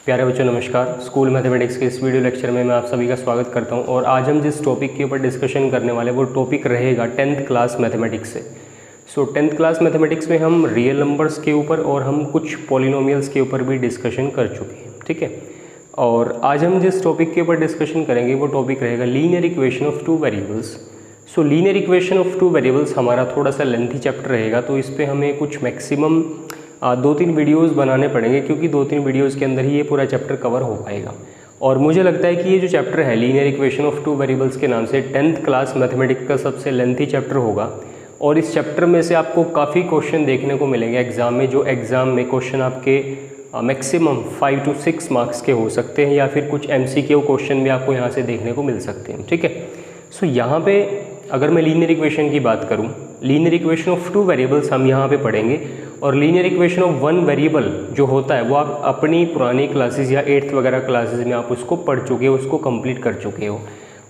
प्यारे बच्चों नमस्कार। स्कूल मैथमेटिक्स के इस वीडियो लेक्चर में मैं आप सभी का स्वागत करता हूं और आज हम जिस टॉपिक के ऊपर डिस्कशन करने वाले वो टॉपिक रहेगा 10th क्लास मैथमेटिक्स से। 10th क्लास मैथमेटिक्स में हम रियल नंबर्स के ऊपर और हम कुछ पॉलिनोमियल्स के ऊपर भी डिस्कशन कर चुके हैं, ठीक है। और आज हम जिस टॉपिक के ऊपर डिस्कशन करेंगे वो टॉपिक रहेगा linear equation of two variables. Linear equation of two variables हमारा थोड़ा सा लेंथी चैप्टर रहेगा, तो इस पर हमें कुछ मैक्सिमम 2-3 वीडियोस बनाने पड़ेंगे, क्योंकि 2-3 वीडियोस के अंदर ही ये पूरा चैप्टर कवर हो पाएगा। और मुझे लगता है कि ये जो चैप्टर है linear equation of two variables के नाम से 10th क्लास मैथमेटिक्स का सबसे लेंथी चैप्टर होगा। और इस चैप्टर में से आपको काफ़ी क्वेश्चन देखने को मिलेंगे एग्ज़ाम में, जो एग्ज़ाम में क्वेश्चन आपके मैक्सिमम 5 to 6 मार्क्स के हो सकते हैं, या फिर कुछ MCQ क्वेश्चन भी आपको यहाँ से देखने को मिल सकते हैं, ठीक है। यहाँ पे अगर मैं लीनियर इक्वेशन की बात करूँ, linear equation of two variables हम यहाँ पे पढ़ेंगे। और linear equation of one variable जो होता है वो आप अपनी पुरानी क्लासेस या 8th वगैरह क्लासेस में आप उसको पढ़ चुके हो, उसको कंप्लीट कर चुके हो।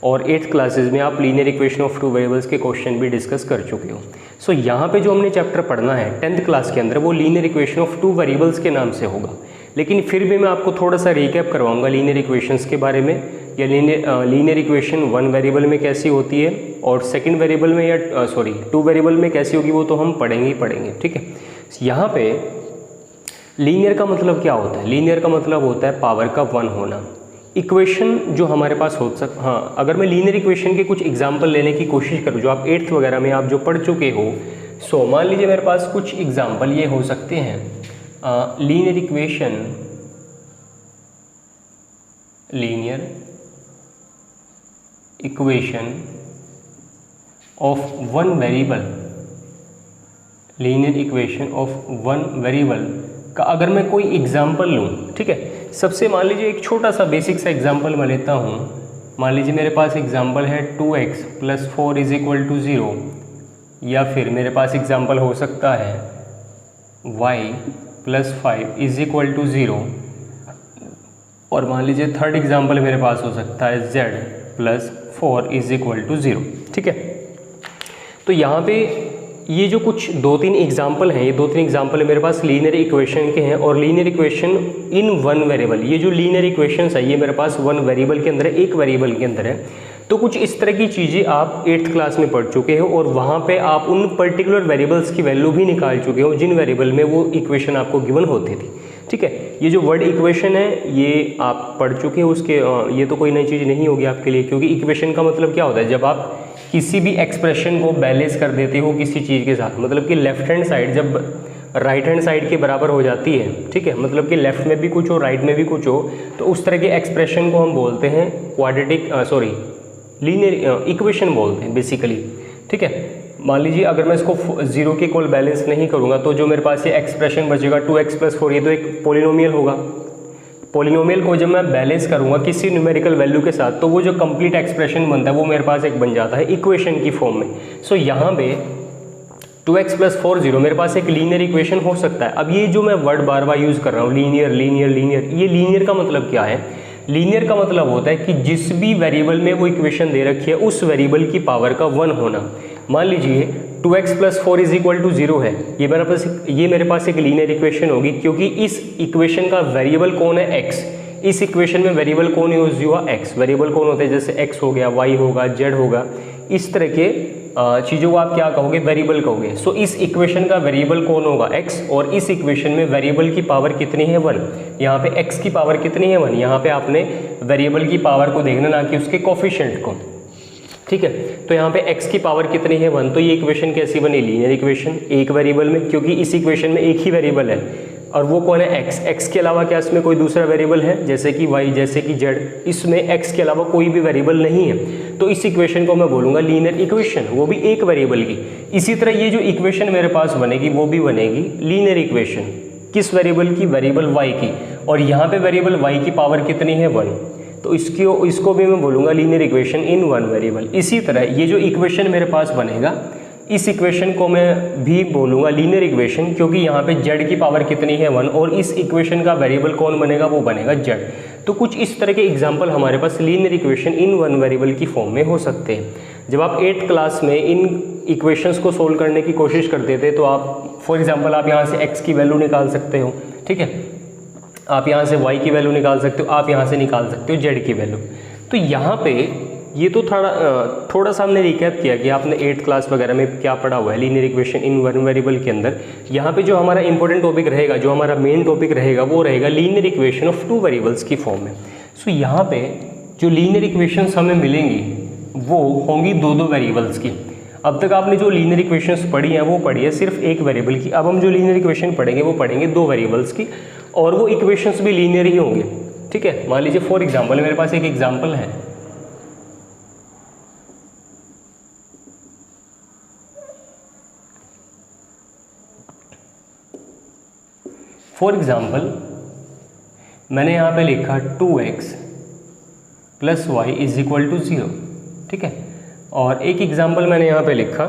और 8th क्लासेस में आप linear equation of two variables के क्वेश्चन भी डिस्कस कर चुके हो। यहाँ पे जो हमने चैप्टर पढ़ना है 10th क्लास के अंदर वो linear equation of two variables के नाम से होगा। लेकिन फिर भी मैं आपको थोड़ा सा रिकैप करवाऊंगा लीनियर इक्वेशंस के बारे में, या लीनियर इक्वेशन वन वेरिएबल में कैसी होती है और सेकंड वेरिएबल में या टू वेरिएबल में कैसी होगी, वो तो हम पढ़ेंगे ही पढ़ेंगे, ठीक है। यहाँ पे लीनियर का मतलब क्या होता है? लीनियर का मतलब होता है पावर का 1 होना। इक्वेशन जो हमारे पास हो अगर मैं लीनियर इक्वेशन के कुछ एग्जाम्पल लेने की कोशिश करूँ जो आप 8th वगैरह में आप जो पढ़ चुके हो, मान लीजिए मेरे पास कुछ एग्जाम्पल ये हो सकते हैं। Linear equation of one variable, linear equation of one variable का अगर मैं कोई एग्जाम्पल लूँ, ठीक है। सबसे मान लीजिए एक छोटा सा बेसिक सा एग्जाम्पल मैं लेता हूँ। मान लीजिए मेरे पास एग्जाम्पल है 2x + 4 = 0, या फिर मेरे पास एग्जाम्पल हो सकता है y + 5 = 0, और मान लीजिए थर्ड एग्जाम्पल मेरे पास हो सकता है z + 4 = 0, ठीक है। तो यहाँ पे ये जो कुछ 2-3 एग्जाम्पल हैं, ये 2-3 एग्जाम्पल मेरे पास लीनियर इक्वेशन के हैं। और linear equation in one variable, ये जो लीनियर इक्वेशंस है ये मेरे पास वन वेरिएबल के अंदर है, एक वेरिएबल के अंदर है। तो कुछ इस तरह की चीज़ें आप 8th क्लास में पढ़ चुके हो, और वहाँ पे आप उन पर्टिकुलर वेरिएबल्स की वैल्यू भी निकाल चुके हो जिन वेरिएबल में वो इक्वेशन आपको गिवन होती थी, ठीक है। ये जो वर्ड इक्वेशन है ये आप पढ़ चुके हो, उसके ये तो कोई नई चीज़ नहीं होगी आपके लिए, क्योंकि इक्वेशन का मतलब क्या होता है? जब आप किसी भी एक्सप्रेशन को बैलेंस कर देते हो किसी चीज़ के साथ, मतलब कि लेफ्ट हैंड साइड जब राइट हैंड साइड के बराबर हो जाती है, ठीक है, मतलब कि लेफ्ट में भी कुछ हो राइट में भी कुछ हो, तो उस तरह के एक्सप्रेशन को हम बोलते हैं लीनियर इक्वेशन बोलते हैं बेसिकली, ठीक है। मान लीजिए अगर मैं इसको 0 के इक्वल बैलेंस नहीं करूँगा तो जो मेरे पास ये एक्सप्रेशन बचेगा 2x + 4, ये तो एक पॉलिनोमियल होगा। पॉलिनोमियल को जब मैं बैलेंस करूँगा किसी न्यूमेरिकल वैल्यू के साथ, तो वो जो कंप्लीट एक्सप्रेशन बनता है वो मेरे पास एक बन जाता है इक्वेशन की फॉर्म में। यहाँ पे 2x + 4 0 मेरे पास एक लीनियर इक्वेशन हो सकता है। अब ये जो मैं वर्ड बार बार यूज़ कर रहा हूँ लीनियर, ये लीनियर का मतलब क्या है? लीनियर का मतलब होता है कि जिस भी वेरिएबल में वो इक्वेशन दे रखी है उस वेरिएबल की पावर का 1 होना। मान लीजिए 2x + 4 = 0 है, ये मेरे पास एक लीनियर इक्वेशन होगी, क्योंकि इस इक्वेशन का वेरिएबल कौन है? x। इस इक्वेशन में वेरिएबल कौन यूज हुआ? x। वेरिएबल कौन होते हैं? जैसे x हो गया, y होगा, z होगा, इस तरह के चीज़ों को आप क्या कहोगे? वेरिएबल कहोगे। इस इक्वेशन का वेरिएबल कौन होगा? x, और इस इक्वेशन में वेरिएबल की पावर कितनी है? 1। यहाँ पे x की पावर कितनी है? 1। यहाँ पे आपने वेरिएबल की पावर को देखना, ना कि उसके कोफिशिएंट को, ठीक है। तो यहाँ पे x की पावर कितनी है? 1। तो ये इक्वेशन कैसी बनी? लीनियर इक्वेशन, एक वेरिएबल में, क्योंकि इस इक्वेशन में एक ही वेरिएबल है, और वो कौन है? x। x के अलावा क्या इसमें कोई दूसरा वेरिएबल है? जैसे कि y, जैसे कि z, इसमें x के अलावा कोई भी वेरिएबल नहीं है। तो इस इक्वेशन को मैं बोलूँगा लीनियर इक्वेशन, वो भी एक वेरिएबल की। इसी तरह ये जो इक्वेशन मेरे पास बनेगी वो भी बनेगी लीनियर इक्वेशन। किस वेरिएबल की? वेरिएबल y की। और यहाँ पे वेरिएबल y की पावर कितनी है? 1। तो इसको भी मैं बोलूँगा linear equation in one variable. इसी तरह ये जो इक्वेशन मेरे पास बनेगा, इस इक्वेशन को मैं भी बोलूँगा लीनियर इक्वेशन, क्योंकि यहाँ पे z की पावर कितनी है? 1, और इस इक्वेशन का वेरिएबल कौन बनेगा? वो बनेगा z। तो कुछ इस तरह के एग्जाम्पल हमारे पास linear equation in one variable की फॉर्म में हो सकते हैं। जब आप 8th क्लास में इन इक्वेशंस को सोल्व करने की कोशिश करते थे तो आप फॉर एग्जांपल आप यहाँ से x की वैल्यू निकाल सकते हो, ठीक है। आप यहाँ से y की वैल्यू निकाल सकते हो, आप यहाँ से निकाल सकते हो z की वैल्यू। तो यहाँ पे ये तो थोड़ा सा हमने रिकैप किया कि आपने 8th क्लास वगैरह में क्या पढ़ा हुआ है linear equation in one variable के अंदर। यहाँ पे जो हमारा इंपॉर्टेंट टॉपिक रहेगा, जो हमारा मेन टॉपिक रहेगा, वो रहेगा linear equation of two variables की फॉर्म में। सो यहाँ पे जो लीनियर इक्वेशंस हमें मिलेंगी वो होंगी दो वेरिएबल्स की। अब तक आपने जो लीनियर इक्वेशंस पढ़ी हैं वो पढ़ी है सिर्फ एक वेरिएबल की। अब हम जो लीनियर इक्वेशन पढ़ेंगे वो पढ़ेंगे दो वेरिएबल्स की, और वो इक्वेशंस भी लीनियर ही होंगे। ठीक है, मान लीजिए फॉर एग्जाम्पल मेरे पास एक एग्जाम्पल है, फॉर एग्जाम्पल मैंने यहाँ पे लिखा 2x plus Y is equal to 0। ठीक है, और एक एग्जाम्पल मैंने यहाँ पे लिखा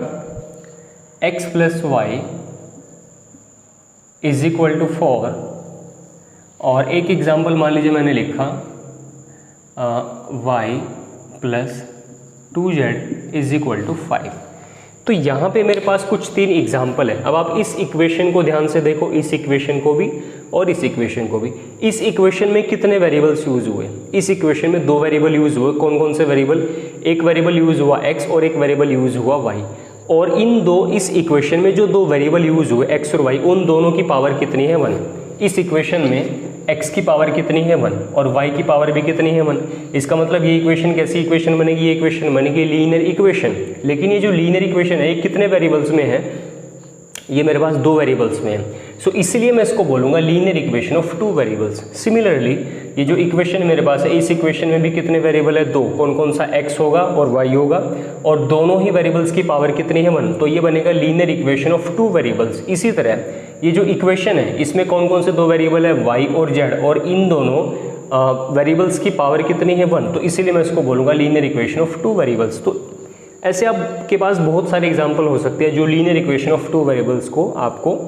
x plus Y is equal to 4, और एक एग्जाम्पल मान लीजिए मैंने लिखा y plus 2z is equal to 5। तो यहाँ पे मेरे पास कुछ 3 एग्जाम्पल है। अब आप इस इक्वेशन को ध्यान से देखो, इस इक्वेशन को भी और इस इक्वेशन को भी। इस इक्वेशन में कितने वेरिएबल्स यूज हुए? इस इक्वेशन में 2 वेरिएबल यूज हुए। कौन कौन से वेरिएबल? एक वेरिएबल यूज हुआ x और एक वेरिएबल यूज हुआ y। और इस इक्वेशन में जो 2 वेरिएबल यूज हुए x और y, उन दोनों की पावर कितनी है? 1। इस इक्वेशन में x की पावर कितनी है? 1, और y की पावर भी कितनी है? 1। इसका मतलब ये इक्वेशन कैसी इक्वेशन बनेगी? ये इक्वेशन बनेगी लीनियर इक्वेशन। लेकिन ये जो लीनियर इक्वेशन है ये कितने वेरिएबल्स में है? ये मेरे पास 2 वेरिएबल्स में है। सो इसलिए मैं इसको बोलूँगा linear equation of 2 variables. Similarly ये जो इक्वेशन मेरे पास है, इस इक्वेशन में भी कितने वेरिएबल है? 2। कौन कौन सा? x होगा और y होगा, और दोनों ही वेरिएबल्स की पावर कितनी है? 1। तो ये बनेगा लीनियर इक्वेशन ऑफ 2 वेरिएबल्स। इसी तरह ये जो इक्वेशन है इसमें कौन कौन से 2 वेरिएबल है? y और z, और इन दोनों वेरिएबल्स की पावर कितनी है? 1। तो इसीलिए मैं इसको बोलूँगा लीनियर इक्वेशन ऑफ 2 वेरिएबल्स। तो ऐसे आपके पास बहुत सारे एग्जाम्पल हो सकते हैं जो लीनियर इक्वेशन ऑफ 2 वेरिएबल्स को आपको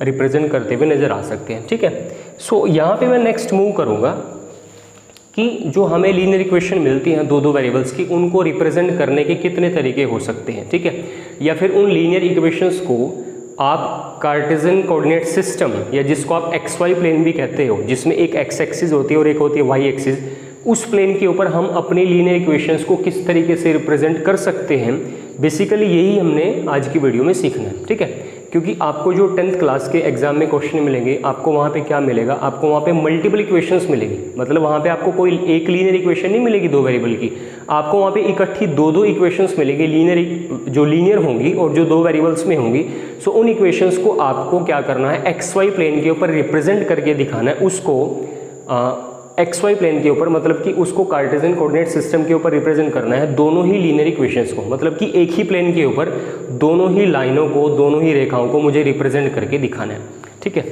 रिप्रेजेंट करते हुए नज़र आ सकते हैं। ठीक है, सो यहाँ पे मैं नेक्स्ट मूव करूँगा कि जो हमें लीनियर इक्वेशन मिलती हैं 2 वेरिएबल्स की, उनको रिप्रेजेंट करने के कितने तरीके हो सकते हैं। ठीक है, या फिर उन लीनियर इक्वेशंस को आप कार्टेशियन कोऑर्डिनेट सिस्टम, या जिसको आप XY प्लेन भी कहते हो, जिसमें एक x एक्सिस होती है और एक होती है y एक्सिस, उस प्लेन के ऊपर हम अपनी लीनियर इक्वेशंस को किस तरीके से रिप्रेजेंट कर सकते हैं। बेसिकली यही हमने आज की वीडियो में सीखना है। ठीक है, क्योंकि आपको जो 10th क्लास के एग्जाम में क्वेश्चन मिलेंगे, आपको वहाँ पे क्या मिलेगा? आपको वहाँ पे मल्टीपल इक्वेशंस मिलेगी। मतलब वहाँ पे आपको कोई एक लीनियर इक्वेशन नहीं मिलेगी 2 वेरिएबल की, आपको वहाँ पे इकट्ठी 2 इक्वेशंस मिलेगी जो लीनियर होंगी और जो 2 वेरिएबल्स में होंगी। सो उन इक्वेशंस को आपको क्या करना है? XY प्लेन के ऊपर रिप्रेजेंट करके दिखाना है उसको। XY प्लेन के ऊपर मतलब कि उसको कार्टेशियन कोऑर्डिनेट सिस्टम के ऊपर रिप्रेजेंट करना है दोनों ही लीनियर इक्वेशंस को। मतलब कि एक ही प्लेन के ऊपर दोनों ही लाइनों को, दोनों ही रेखाओं को मुझे रिप्रेजेंट करके दिखाना है। ठीक है,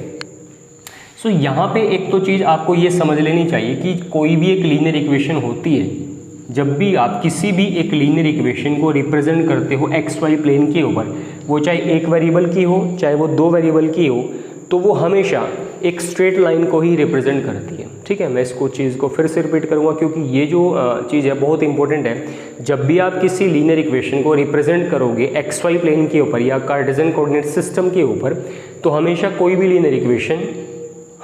सो यहाँ पे एक तो चीज़ आपको ये समझ लेनी चाहिए कि कोई भी एक लीनियर इक्वेशन होती है, जब भी आप किसी भी एक लीनियर इक्वेशन को रिप्रेजेंट करते हो XY प्लेन के ऊपर, वो चाहे एक वेरिएबल की हो चाहे वो 2 वेरिएबल की हो, तो वो हमेशा एक स्ट्रेट लाइन को ही रिप्रेजेंट करती है। ठीक है, मैं इसको चीज़ को फिर से रिपीट करूँगा क्योंकि ये जो चीज़ है बहुत इंपॉर्टेंट है। जब भी आप किसी लीनियर इक्वेशन को रिप्रेजेंट करोगे XY प्लेन के ऊपर या कार्टेशियन कोऑर्डिनेट सिस्टम के ऊपर, तो हमेशा कोई भी लीनियर इक्वेशन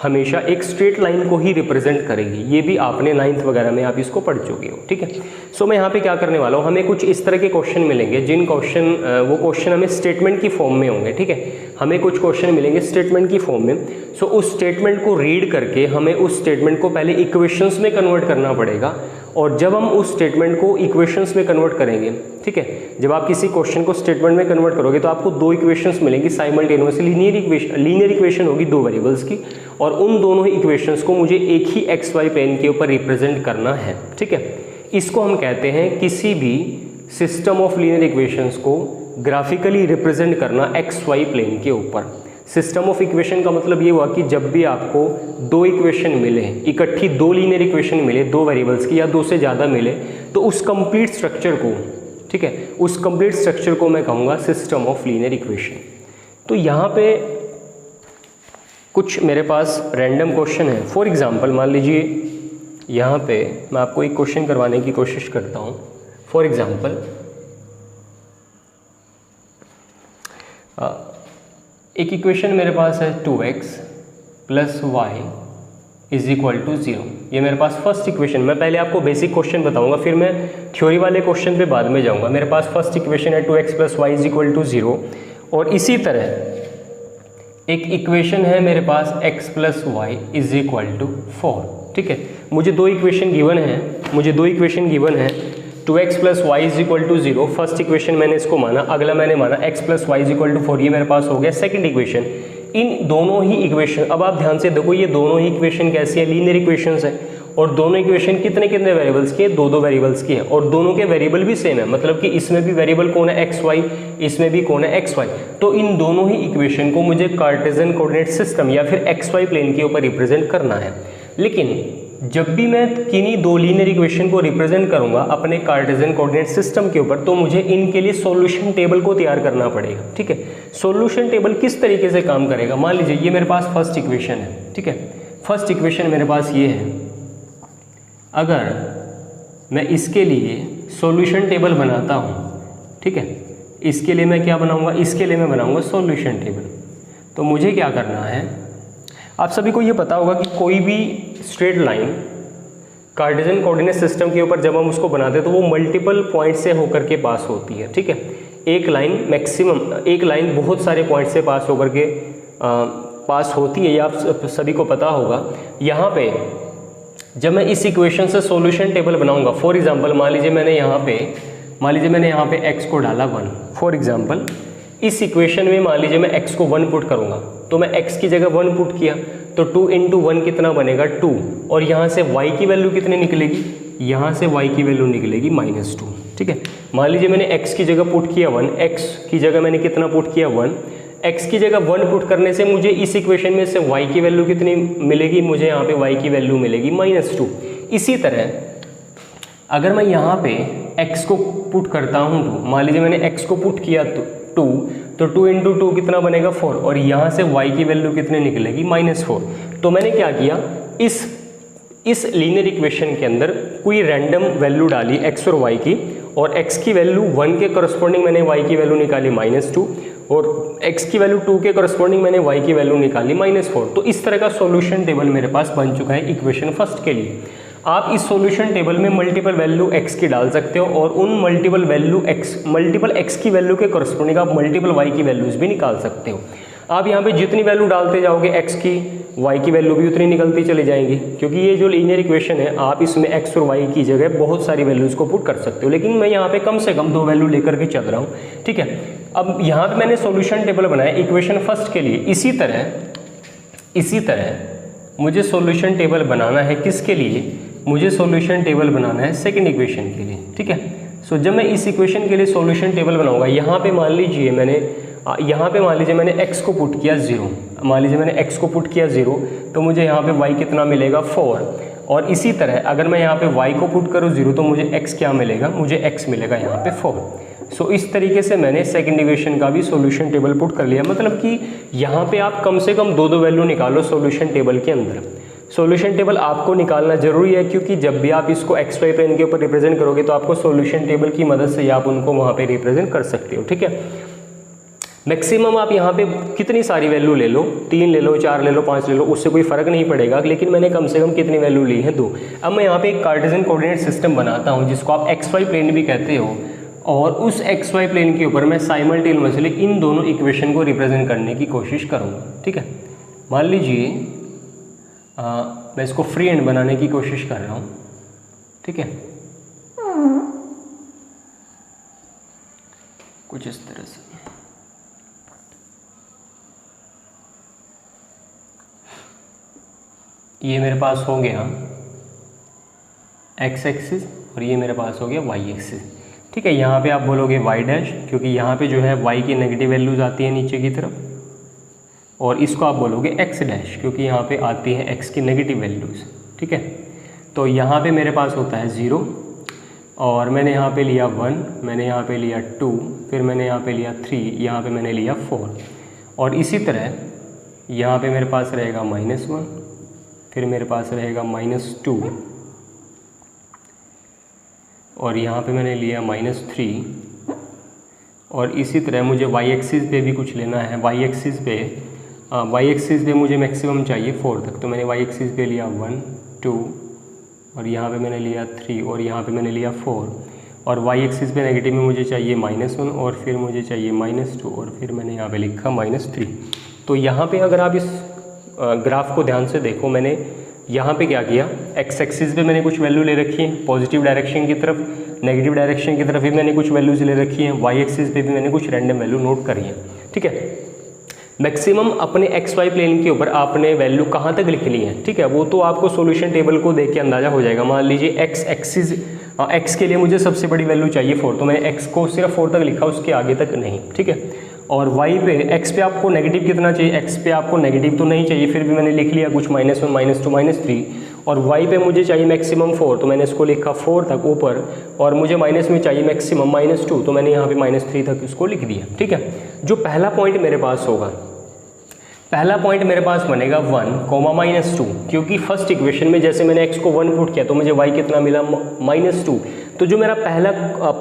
हमेशा एक स्ट्रेट लाइन को ही रिप्रेजेंट करेगी। ये भी आपने 9th वगैरह में आप इसको पढ़ चुके हो। ठीक है, सो मैं यहाँ पे क्या करने वाला हूँ, हमें कुछ इस तरह के क्वेश्चन मिलेंगे जिन वो क्वेश्चन हमें स्टेटमेंट की फॉर्म में होंगे। ठीक है, हमें कुछ क्वेश्चन मिलेंगे स्टेटमेंट की फॉर्म में। सो उस स्टेटमेंट को रीड करके हमें उस स्टेटमेंट को पहले इक्वेशंस में कन्वर्ट करना पड़ेगा, और जब हम उस स्टेटमेंट को इक्वेशंस में कन्वर्ट करेंगे, ठीक है, जब आप किसी क्वेश्चन को स्टेटमेंट में कन्वर्ट करोगे तो आपको 2 इक्वेशंस मिलेंगी साइमल्टेनियसली। लीनियर इक्वेशन होगी 2 वेरिएबल्स की, और उन दोनों ही इक्वेशंस को मुझे एक ही XY प्लेन के ऊपर रिप्रेजेंट करना है। ठीक है, इसको हम कहते हैं किसी भी सिस्टम ऑफ लीनियर इक्वेशंस को ग्राफिकली रिप्रेजेंट करना XY प्लेन के ऊपर। सिस्टम ऑफ इक्वेशन का मतलब ये हुआ कि जब भी आपको 2 इक्वेशन मिले, इकट्ठी 2 लीनियर इक्वेशन मिले 2 वेरिएबल्स की, या 2 से ज़्यादा मिले, तो उस कंप्लीट स्ट्रक्चर को, ठीक है, उस कंप्लीट स्ट्रक्चर को मैं कहूँगा सिस्टम ऑफ लीनियर इक्वेशन। तो यहाँ पे कुछ मेरे पास रैंडम क्वेश्चन है। फॉर एग्जांपल मान लीजिए यहाँ पे मैं आपको एक क्वेश्चन करवाने की कोशिश करता हूँ। फॉर एग्जांपल एक इक्वेशन मेरे पास है 2x plus Y is equal to 0। ये मेरे पास फर्स्ट इक्वेशन, मैं पहले आपको बेसिक क्वेश्चन बताऊंगा, फिर मैं थ्योरी वाले क्वेश्चन पे बाद में जाऊंगा। मेरे पास फर्स्ट इक्वेशन है 2x plus Y is equal to 0, और इसी तरह एक इक्वेशन है मेरे पास x plus Y is equal to 4। ठीक है, मुझे दो इक्वेशन गिवन है 2x plus Y is equal to 0। First equation मैंने इसको माना, अगला मैंने माना x plus Y is equal to 4, ये मेरे पास हो गया सेकंड इक्वेशन। इन दोनों ही इक्वेशन, अब आप ध्यान से देखो, ये दोनों ही इक्वेशन कैसी है, लीनियर इक्वेशंस है, और दोनों इक्वेशन कितने कितने वेरिएबल्स की है, दो वेरिएबल्स की है, और दोनों के वेरिएबल भी सेम है, मतलब कि इसमें भी वेरिएबल कौन है एक्स वाई, इसमें भी कौन है एक्स वाई। तो इन दोनों ही इक्वेशन को मुझे कार्टेशियन कोऑर्डिनेट सिस्टम या फिर एक्स वाई प्लेन के ऊपर रिप्रेजेंट करना है। लेकिन जब भी मैं किन्हीं दो लीनियर इक्वेशन को रिप्रेजेंट करूंगा अपने कार्टेशियन कोऑर्डिनेट सिस्टम के ऊपर, तो मुझे इनके लिए सॉल्यूशन टेबल को तैयार करना पड़ेगा। ठीक है, सॉल्यूशन टेबल किस तरीके से काम करेगा, मान लीजिए ये मेरे पास फर्स्ट इक्वेशन है। ठीक है, फर्स्ट इक्वेशन मेरे पास ये है, अगर मैं इसके लिए सॉल्यूशन टेबल बनाता हूँ, ठीक है, इसके लिए मैं क्या बनाऊंगा, इसके लिए मैं बनाऊंगा सॉल्यूशन टेबल। तो मुझे क्या करना है, आप सभी को ये पता होगा कि कोई भी straight line Cartesian coordinate system के ऊपर जब हम उसको बनाते हैं तो वो मल्टीपल पॉइंट से होकर के पास होती है। ठीक है, एक लाइन मैक्सिमम, एक लाइन बहुत सारे पॉइंट से पास होकर के पास होती है, ये आप सभी को पता होगा। यहाँ पे जब मैं इस इक्वेशन से सॉल्यूशन टेबल बनाऊंगा, फॉर एग्जांपल मान लीजिए मैंने यहाँ पे x को डाला 1, फॉर एग्जांपल इस इक्वेशन में मान लीजिए मैं x को 1 पुट करूँगा, तो मैं x की जगह 1 पुट किया तो 2 इंटू 1 कितना बनेगा 2, और यहाँ से y की वैल्यू कितनी निकलेगी, यहाँ से y की वैल्यू निकलेगी -2। ठीक है, मान लीजिए मैंने x की जगह पुट किया 1, x की जगह मैंने कितना पुट किया 1, x की जगह 1 पुट करने से मुझे इस इक्वेशन में से y की वैल्यू कितनी मिलेगी, मुझे यहाँ पे y की वैल्यू मिलेगी -2। इसी तरह अगर मैं यहाँ पे x को पुट करता हूँ, तो मान लीजिए मैंने x को पुट किया तो 2 इंटू 2 कितना बनेगा 4, और यहाँ से y की वैल्यू कितनी निकलेगी -4। तो मैंने क्या किया, इस लीनियर इक्वेशन के अंदर कोई रैंडम वैल्यू डाली x और y की, और x की वैल्यू 1 के करस्पॉन्डिंग मैंने y की वैल्यू निकाली -2, और x की वैल्यू 2 के करस्पॉन्डिंग मैंने y की वैल्यू निकाली -4। तो इस तरह का सॉल्यूशन टेबल मेरे पास बन चुका है इक्वेशन फर्स्ट के लिए। आप इस सॉल्यूशन टेबल में मल्टीपल वैल्यू x की डाल सकते हो, और उन मल्टीपल x की वैल्यू के करस्पॉन्डिंग आप मल्टीपल y की वैल्यूज भी निकाल सकते हो। आप यहाँ पे जितनी वैल्यू डालते जाओगे x की, y की वैल्यू भी उतनी निकलती चली जाएंगी, क्योंकि ये जो लीनियर इक्वेशन है आप इसमें x और y की जगह बहुत सारी वैल्यूज को पुट कर सकते हो, लेकिन मैं यहाँ पे कम से कम 2 वैल्यू लेकर के चल रहा हूँ। ठीक है, अब यहाँ पे मैंने सॉल्यूशन टेबल बनाया इक्वेशन फर्स्ट के लिए। इसी तरह मुझे सॉल्यूशन टेबल बनाना है किसके लिए, मुझे सॉल्यूशन टेबल बनाना है सेकंड इक्वेशन के लिए। ठीक है, सो जब मैं इस इक्वेशन के लिए सॉल्यूशन टेबल बनाऊंगा, यहाँ पे मान लीजिए मैंने x को पुट किया 0, मान लीजिए मैंने x को पुट किया 0, तो मुझे यहाँ पे y कितना मिलेगा 4, और इसी तरह अगर मैं यहाँ पे y को पुट करूँ 0 तो मुझे x क्या मिलेगा, मुझे x मिलेगा यहाँ पे 4। सो इस तरीके से मैंने सेकंड इक्वेशन का भी सॉल्यूशन टेबल पुट कर लिया, मतलब कि यहाँ पे आप कम से कम 2 वैल्यू निकालो सॉल्यूशन टेबल के अंदर। सॉल्यूशन टेबल आपको निकालना जरूरी है, क्योंकि जब भी आप इसको एक्स वाई प्लेन के ऊपर रिप्रेजेंट करोगे तो आपको सॉल्यूशन टेबल की मदद से आप उनको वहाँ पे रिप्रेजेंट कर सकते हो। ठीक है, मैक्सिमम आप यहाँ पे कितनी सारी वैल्यू ले लो, 3 ले लो, 4 ले लो, 5 ले लो, उससे कोई फर्क नहीं पड़ेगा, लेकिन मैंने कम से कम कितनी वैल्यू ली है 2। अब मैं यहाँ पे एक कार्टेशियन कोऑर्डिनेट सिस्टम बनाता हूँ जिसको आप एक्स वाई प्लेन भी कहते हो, और उस एक्स वाई प्लेन के ऊपर मैं साइमल्टेनियसली इन दोनों इक्वेशन को रिप्रेजेंट करने की कोशिश करूँगा। ठीक है, मान लीजिए मैं इसको फ्री एंड बनाने की कोशिश कर रहा हूँ। ठीक है, कुछ इस तरह से ये मेरे पास हो गया x एक्सिस और ये मेरे पास हो गया y एक्सिस। ठीक है, यहाँ पे आप बोलोगे y डैश, क्योंकि यहाँ पे जो है y की नेगेटिव वैल्यूज आती है नीचे की तरफ, और इसको आप बोलोगे x डैश, क्योंकि यहाँ पे आती है x की नेगेटिव वैल्यूज़। ठीक है, तो यहाँ पे मेरे पास होता है 0, और मैंने यहाँ पे लिया 1, मैंने यहाँ पे लिया 2, फिर मैंने यहाँ पे लिया 3, यहाँ पे मैंने लिया 4, और इसी तरह यहाँ पे मेरे पास रहेगा -1, फिर मेरे पास रहेगा -2, और यहाँ पे मैंने लिया -3, और इसी तरह मुझे y एक्सिस पे भी कुछ लेना है। y एक्सिस पे वाई एक्सिस पे मुझे मैक्सिमम चाहिए 4 तक, तो मैंने वाई एक्सिस पे लिया 1 2 और यहाँ पे मैंने लिया 3 और यहाँ पे मैंने लिया 4 और वाई एक्सिस पे नेगेटिव में मुझे चाहिए -1 और फिर मुझे चाहिए -2 और फिर मैंने यहाँ पे लिखा -3। तो यहाँ पे अगर आप इस ग्राफ को ध्यान से देखो, मैंने यहाँ पे क्या किया, एक्स एक्सिस पे मैंने कुछ वैल्यू ले रखी है पॉजिटिव डायरेक्शन की तरफ, नेगेटिव डायरेक्शन की तरफ भी मैंने कुछ वैल्यूज ले रखी हैं, वाई एक्सिस पे भी मैंने कुछ रैंडम वैल्यू नोट करी है। ठीक है, मैक्सिमम अपने एक्स वाई प्लेन के ऊपर आपने वैल्यू कहाँ तक लिख ली है, ठीक है, वो तो आपको सॉल्यूशन टेबल को देख के अंदाजा हो जाएगा। मान लीजिए एक्स एक्सिस एक्स के लिए मुझे सबसे बड़ी वैल्यू चाहिए 4, तो मैंने एक्स को सिर्फ 4 तक लिखा, उसके आगे तक नहीं। ठीक है, और वाई पे एक्स पे आपको नेगेटिव कितना चाहिए, एक्स पे आपको नेगेटिव तो नहीं चाहिए, फिर भी मैंने लिख लिया कुछ -1 -2 -3 और वाई पे मुझे चाहिए मैक्सिमम 4, तो मैंने इसको लिखा 4 तक ऊपर और मुझे माइनस में चाहिए मैक्सिमम -2, तो मैंने यहाँ पे -3 तक इसको लिख दिया। ठीक है, जो पहला पॉइंट मेरे पास होगा, पहला पॉइंट मेरे पास बनेगा 1, -2, क्योंकि फर्स्ट इक्वेशन में जैसे मैंने x को 1 पुट किया तो मुझे y कितना मिला -2। तो जो मेरा पहला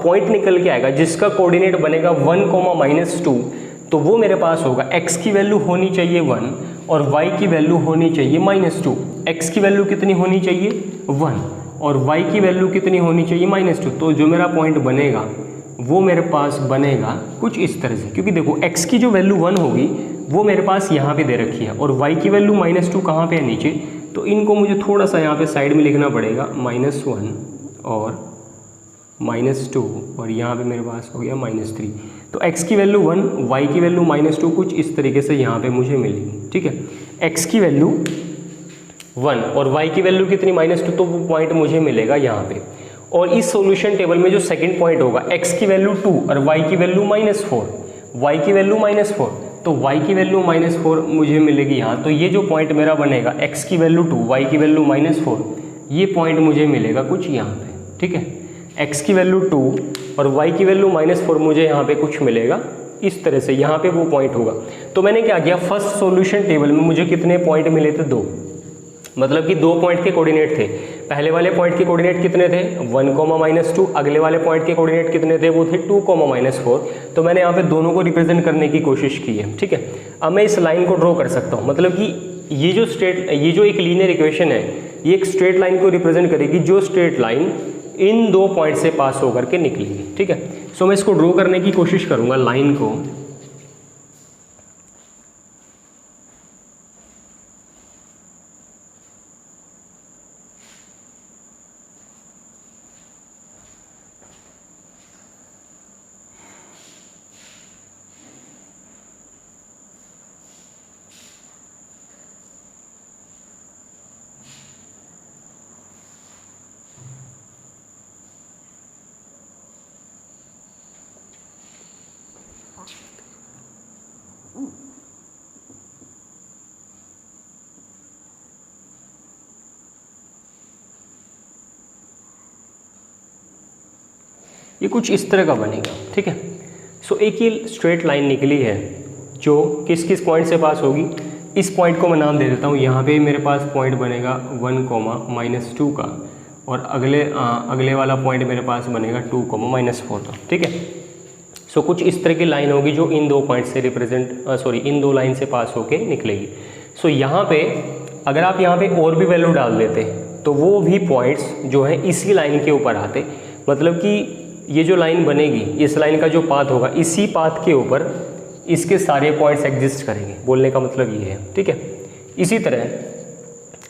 पॉइंट निकल के आएगा जिसका कोऑर्डिनेट बनेगा 1, -2, तो वो मेरे पास होगा x की वैल्यू होनी चाहिए 1 और y की वैल्यू होनी चाहिए -2। x की वैल्यू कितनी होनी चाहिए 1 और y की वैल्यू कितनी होनी चाहिए -2। तो जो मेरा पॉइंट बनेगा वो मेरे पास बनेगा कुछ इस तरह से, क्योंकि देखो x की जो वैल्यू 1 होगी वो मेरे पास यहाँ पे दे रखी है और y की वैल्यू -2 कहाँ पे है, नीचे, तो इनको मुझे थोड़ा सा यहाँ पे साइड में लिखना पड़ेगा, -1 और -2 और यहाँ पे मेरे पास हो गया -3। तो x की वैल्यू 1, y की वैल्यू -2 कुछ इस तरीके से यहाँ पे मुझे मिलेगी। ठीक है, x की वैल्यू 1 और y की वैल्यू कितनी -2, तो वो पॉइंट मुझे मिलेगा यहाँ पे। और इस सॉल्यूशन टेबल में जो सेकंड पॉइंट होगा, x की वैल्यू 2 और y की वैल्यू -4, y की वैल्यू -4, तो y की वैल्यू -4 मुझे मिलेगी यहाँ। तो ये जो पॉइंट मेरा बनेगा x की वैल्यू 2, y की वैल्यू -4, ये पॉइंट मुझे मिलेगा कुछ यहाँ पे। ठीक है, x की वैल्यू 2 और y की वैल्यू -4 मुझे यहाँ पे कुछ मिलेगा इस तरह से, यहाँ पे वो पॉइंट होगा। तो मैंने क्या किया, फर्स्ट सॉल्यूशन टेबल में मुझे कितने पॉइंट मिले थे, 2, मतलब कि 2 पॉइंट के कोऑर्डिनेट थे। पहले वाले पॉइंट के कोऑर्डिनेट कितने थे 1, -2, अगले वाले पॉइंट के कोऑर्डिनेट कितने थे, वो थे 2, -4। तो मैंने यहाँ पे दोनों को रिप्रेजेंट करने की कोशिश की है। ठीक है, अब मैं इस लाइन को ड्रॉ कर सकता हूँ, मतलब कि ये जो एक लीनियर इक्वेशन है, ये एक स्ट्रेट लाइन को रिप्रेजेंट करेगी, जो स्ट्रेट लाइन इन 2 पॉइंट से पास होकर के निकलेगी। ठीक है, सो मैं इसको ड्रॉ करने की कोशिश करूँगा लाइन को। ये कुछ इस तरह का बनेगा। ठीक है, सो एक ये स्ट्रेट लाइन निकली है जो किस किस पॉइंट से पास होगी, इस पॉइंट को मैं नाम दे देता हूँ। यहाँ पे मेरे पास पॉइंट बनेगा 1, -2 का और अगले वाला पॉइंट मेरे पास बनेगा 2, -4 का। ठीक है, सो कुछ इस तरह की लाइन होगी जो इन 2 पॉइंट से इन 2 लाइन से पास होके निकलेगी। सो यहाँ पे अगर आप यहाँ पे और भी वैल्यू डाल देते तो वो भी पॉइंट्स जो है इसी लाइन के ऊपर आते, मतलब कि ये जो लाइन बनेगी, इस लाइन का जो पाथ होगा, इसी पाथ के ऊपर इसके सारे पॉइंट्स एग्जिस्ट करेंगे, बोलने का मतलब ये है। ठीक है, इसी तरह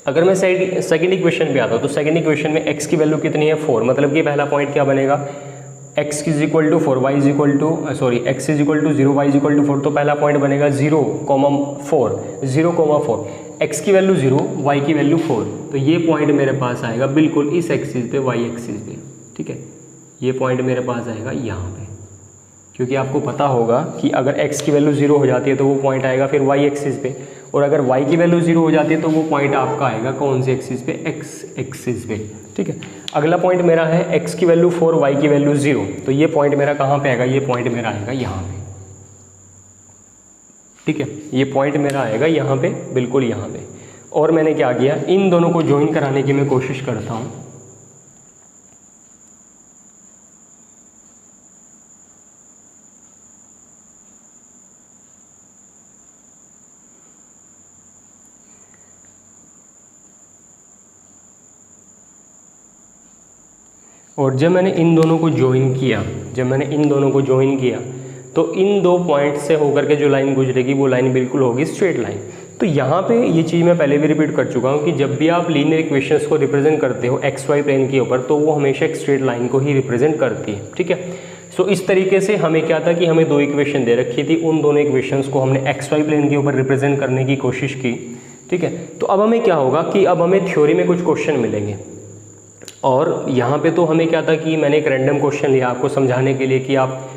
अगर मैं सेकंड इक्वेशन पे आता हूँ तो सेकंड इक्वेशन में x की वैल्यू कितनी है 4, मतलब कि पहला पॉइंट क्या बनेगा x = 4, x = 0, y = 4, तो पहला पॉइंट बनेगा 0,4, 0,4, x की वैल्यू 0, y की वैल्यू 4, तो ये पॉइंट मेरे पास आएगा बिल्कुल इस एक्सिस पे, y एक्सिस पे। ठीक है, ये पॉइंट मेरे पास आएगा यहाँ पे, क्योंकि आपको पता होगा कि अगर x की वैल्यू 0 हो जाती है तो वो पॉइंट आएगा फिर y एक्सिस पे, और अगर y की वैल्यू 0 हो जाती है तो वो पॉइंट आपका आएगा कौन से एक्सिस पे, x एक्सिस पे। ठीक है, अगला पॉइंट मेरा है x की वैल्यू 4, y की वैल्यू 0, तो ये पॉइंट मेरा कहाँ पे आएगा, ये पॉइंट मेरा आएगा यहाँ पे। ठीक है, ये पॉइंट मेरा आएगा यहाँ पे, बिल्कुल यहाँ पे। और मैंने क्या किया, इन दोनों को ज्वाइन कराने की मैं कोशिश करता हूँ। और जब मैंने इन दोनों को ज्वाइन किया तो इन दो पॉइंट से होकर के जो लाइन गुजरेगी वो लाइन बिल्कुल होगी स्ट्रेट लाइन। तो यहाँ पे ये चीज़ मैं पहले भी रिपीट कर चुका हूँ कि जब भी आप लीनियर इक्वेशंस को रिप्रेजेंट करते हो एक्स वाई प्लेन के ऊपर तो वो हमेशा एक स्ट्रेट लाइन को ही रिप्रेजेंट करती है, ठीक है। सो इस तरीके से हमें क्या था कि हमें दो इक्वेशन दे रखी थी, उन दोनों इक्वेशंस को हमने एक्स वाई प्लेन के ऊपर रिप्रेजेंट करने की कोशिश की, ठीक है। तो अब हमें क्या होगा कि अब हमें थ्योरी में कुछ क्वेश्चन मिलेंगे और यहाँ पे तो हमें क्या था कि मैंने एक रैंडम क्वेश्चन लिया आपको समझाने के लिए कि आप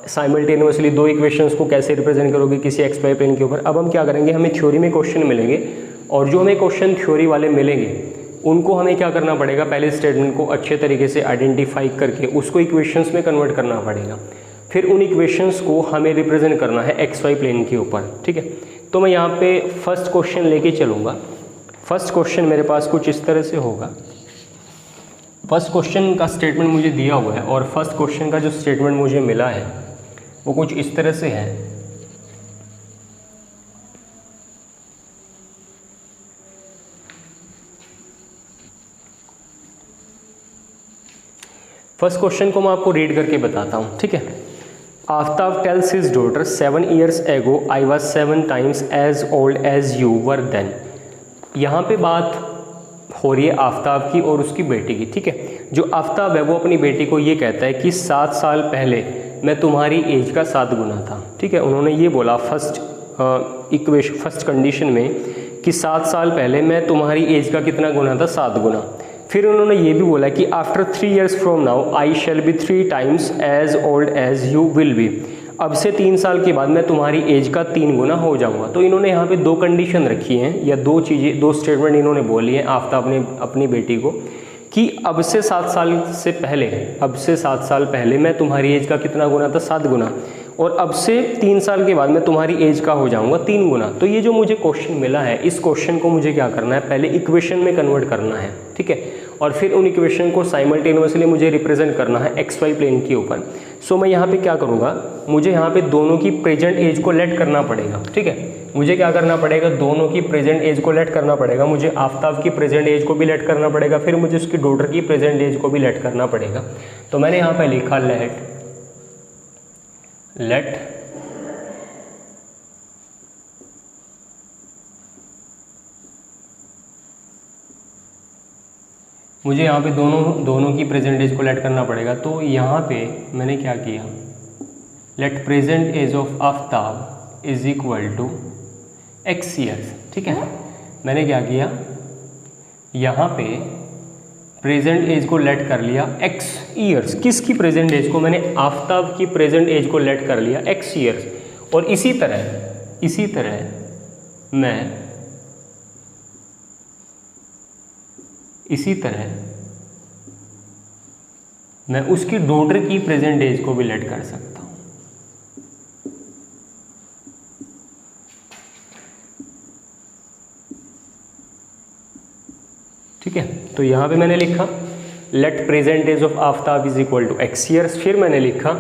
साइमल्टेनियसली दो इक्वेशंस को कैसे रिप्रेजेंट करोगे किसी एक्स वाई प्लेन के ऊपर। अब हम क्या करेंगे, हमें थ्योरी में क्वेश्चन मिलेंगे और जो हमें क्वेश्चन थ्योरी वाले मिलेंगे उनको हमें क्या करना पड़ेगा, पहले स्टेटमेंट को अच्छे तरीके से आइडेंटिफाई करके उसको इक्वेशंस में कन्वर्ट करना पड़ेगा, फिर उन इक्वेशंस को हमें रिप्रेजेंट करना है एक्स वाई प्लेन के ऊपर, ठीक है। तो मैं यहाँ पे फर्स्ट क्वेश्चन लेके चलूँगा। फर्स्ट क्वेश्चन मेरे पास कुछ इस तरह से होगा। फर्स्ट क्वेश्चन का स्टेटमेंट मुझे दिया हुआ है और फर्स्ट क्वेश्चन का जो स्टेटमेंट मुझे मिला है वो कुछ इस तरह से है। फर्स्ट क्वेश्चन को मैं आपको रीड करके बताता हूँ, ठीक है। Aftab tales his daughter 7 years ago I was 7 times as old as you were then। यहाँ पे बात हो रही है आफ्ताब की और उसकी बेटी की, ठीक है। जो आफ्ताब है वो अपनी बेटी को ये कहता है कि 7 साल पहले मैं तुम्हारी एज का 7 गुना था, ठीक है। उन्होंने ये बोला फर्स्ट कंडीशन में कि 7 साल पहले मैं तुम्हारी एज का कितना गुना था, 7 गुना। फिर उन्होंने ये भी बोला कि after 3 years from now I shall be 3 times as old as you will be. अब से 3 साल के बाद मैं तुम्हारी एज का 3 गुना हो जाऊंगा। तो इन्होंने यहाँ पे दो कंडीशन रखी हैं या दो स्टेटमेंट इन्होंने बोली हैं आफ्ताब ने अपनी बेटी को कि अब से 7 साल पहले मैं तुम्हारी एज का कितना गुना था, 7 गुना, और अब से 3 साल के बाद मैं तुम्हारी एज का हो जाऊंगा 3 गुना। तो ये जो मुझे क्वेश्चन मिला है इस क्वेश्चन को मुझे क्या करना है, पहले इक्वेशन में कन्वर्ट करना है, ठीक है, और फिर उन इक्वेशन को साइमल्टेनियसली मुझे रिप्रेजेंट करना है एक्स वाई प्लेन के ऊपर। सो मैं यहाँ पे क्या करूँगा, मुझे यहाँ पे दोनों की प्रेजेंट एज को लेट करना पड़ेगा, ठीक है। मुझे क्या करना पड़ेगा, दोनों की प्रेजेंट एज को लेट करना पड़ेगा। मुझे आफ्ताब की प्रेजेंट एज को भी लेट करना पड़ेगा, फिर मुझे उसकी डॉटर की प्रेजेंट एज को भी लेट करना पड़ेगा। तो मैंने यहाँ पे लिखा लेट मुझे यहाँ पे दोनों की प्रेजेंट एज को लेट करना पड़ेगा। तो यहाँ पे मैंने क्या किया, let present age of Aftab is equal to x years, ठीक है। मैंने क्या किया, यहाँ पे प्रेजेंट एज को लेट कर लिया एक्स ईयर्स। किसकी प्रेजेंट एज को, मैंने आफ्ताब की प्रेजेंट एज को लेट कर लिया एक्स ईयर्स। और इसी तरह मैं उसकी डॉटर की प्रेजेंट एज को भी लेट कर सकता हूं। ठीक है, तो यहां पे मैंने लिखा let present age of Aftab is equal to x years. फिर मैंने लिखा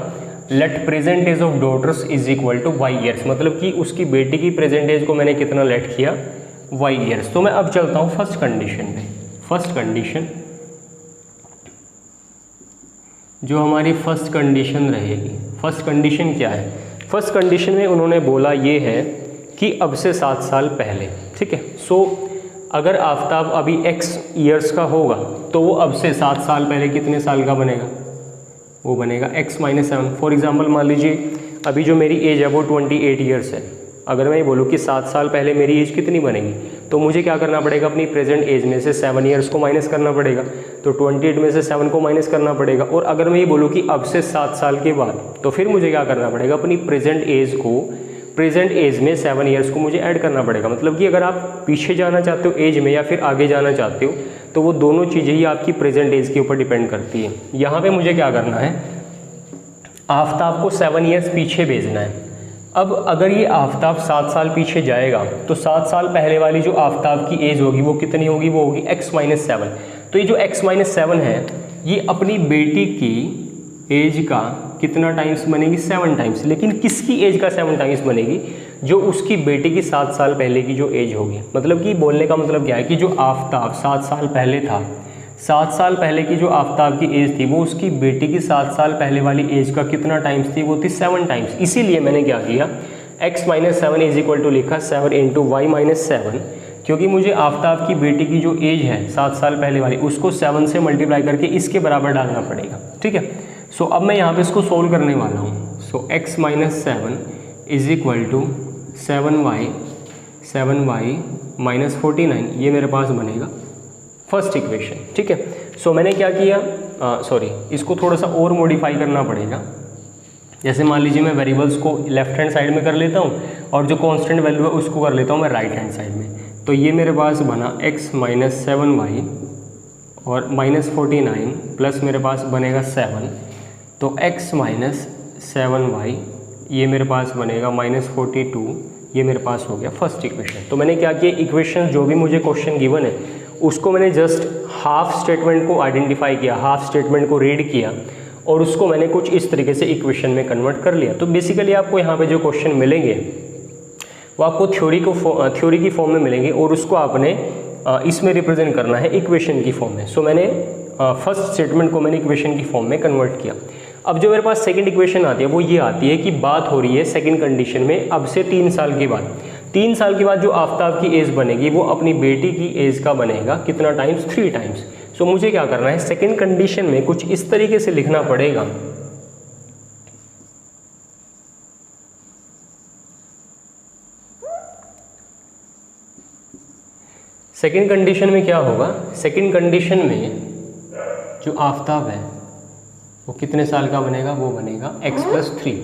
let present age of daughters is equal to y years, मतलब कि उसकी बेटी की प्रेजेंट एज को मैंने कितना लेट किया, वाई ईयर्स। तो मैं अब चलता हूं फर्स्ट कंडीशन पे। फर्स्ट कंडीशन जो हमारी फर्स्ट कंडीशन रहेगी, फर्स्ट कंडीशन क्या है, फर्स्ट कंडीशन में उन्होंने बोला ये है कि अब से 7 साल पहले, ठीक है। सो अगर आफ्ताब अभी x ईयर्स का होगा तो वो अब से 7 साल पहले कितने साल का बनेगा, वो बनेगा x - 7। फॉर एग्जांपल मान लीजिए अभी जो मेरी एज है वो 28 ईयर्स है। अगर मैं ये बोलूँ कि 7 साल पहले मेरी एज कितनी बनेगी, तो मुझे क्या करना पड़ेगा, अपनी प्रेजेंट एज में से 7 ईयर्स को माइनस करना पड़ेगा। तो 28 में से 7 को माइनस करना पड़ेगा। और अगर मैं ये बोलूँ कि अब से 7 साल के बाद, तो फिर मुझे क्या करना पड़ेगा, अपनी प्रेजेंट एज में 7 ईयर्स को मुझे ऐड करना पड़ेगा। मतलब कि अगर आप पीछे जाना चाहते हो एज में या फिर आगे जाना चाहते हो, तो वो दोनों चीज़ें ही आपकी प्रेजेंट एज के ऊपर डिपेंड करती है। यहाँ पे मुझे क्या करना है, आफ्ताब को 7 ईयर्स पीछे भेजना है। अब अगर ये आफ्ताब 7 साल पीछे जाएगा तो 7 साल पहले वाली जो आफ्ताब की एज होगी वो कितनी होगी, वो होगी x - 7। तो ये जो x - 7 है ये अपनी बेटी की एज का कितना टाइम्स बनेगी, 7 टाइम्स। लेकिन किसकी एज का 7 टाइम्स बनेगी, जो उसकी बेटी की 7 साल पहले की जो एज होगी। मतलब कि बोलने का मतलब क्या है कि जो आफ्ताब 7 साल पहले था, 7 साल पहले की जो आफ्ताब की एज थी वो उसकी बेटी की 7 साल पहले वाली एज का कितना टाइम्स थी, वो थी 7 टाइम्स। इसीलिए मैंने क्या किया, x minus 7 is equal to लिखा 7 इंटू वाई माइनस 7, क्योंकि मुझे आफ्ताब की बेटी की जो एज है 7 साल पहले वाली उसको 7 से मल्टीप्लाई करके इसके बराबर डालना पड़ेगा, ठीक है। सो अब मैं यहाँ पे इसको सोल्व करने वाला हूँ। So x minus 7 is equal to 7y minus 49, ये मेरे पास बनेगा फर्स्ट इक्वेशन, ठीक है। सो मैंने क्या किया, इसको थोड़ा सा और मॉडिफाई करना पड़ेगा। जैसे मान लीजिए मैं वेरिएबल्स को लेफ्ट हैंड साइड में कर लेता हूँ और जो कांस्टेंट वैल्यू है उसको कर लेता हूँ मैं राइट हैंड साइड में। तो ये मेरे पास बना x माइनस 7y और माइनस 49 प्लस मेरे पास बनेगा 7, तो x माइनस 7y ये मेरे पास बनेगा माइनस 42, ये मेरे पास हो गया फर्स्ट इक्वेशन। तो मैंने क्या किया, इक्वेशन जो भी मुझे क्वेश्चन गिवन है उसको मैंने जस्ट हाफ स्टेटमेंट को आइडेंटिफाई किया, हाफ स्टेटमेंट को रीड किया और उसको मैंने कुछ इस तरीके से इक्वेशन में कन्वर्ट कर लिया। तो बेसिकली आपको यहाँ पे जो क्वेश्चन मिलेंगे वो आपको थ्योरी की फॉर्म में मिलेंगे और उसको आपने इसमें रिप्रेजेंट करना है इक्वेशन की फॉर्म में। सो मैंने फर्स्ट स्टेटमेंट को मैंने इक्वेशन की फॉर्म में कन्वर्ट किया। अब जो मेरे पास सेकंड इक्वेशन आती है वो ये आती है कि बात हो रही है सेकंड कंडीशन में अब से 3 साल के बाद। 3 साल के बाद जो आफ्ताब की एज बनेगी वो अपनी बेटी की एज का बनेगा कितना टाइम्स, 3 टाइम्स। सो मुझे क्या करना है, सेकंड कंडीशन में कुछ इस तरीके से लिखना पड़ेगा। सेकंड कंडीशन में क्या होगा, सेकंड कंडीशन में जो आफ्ताब है वो कितने साल का बनेगा, वो बनेगा x प्लस 3,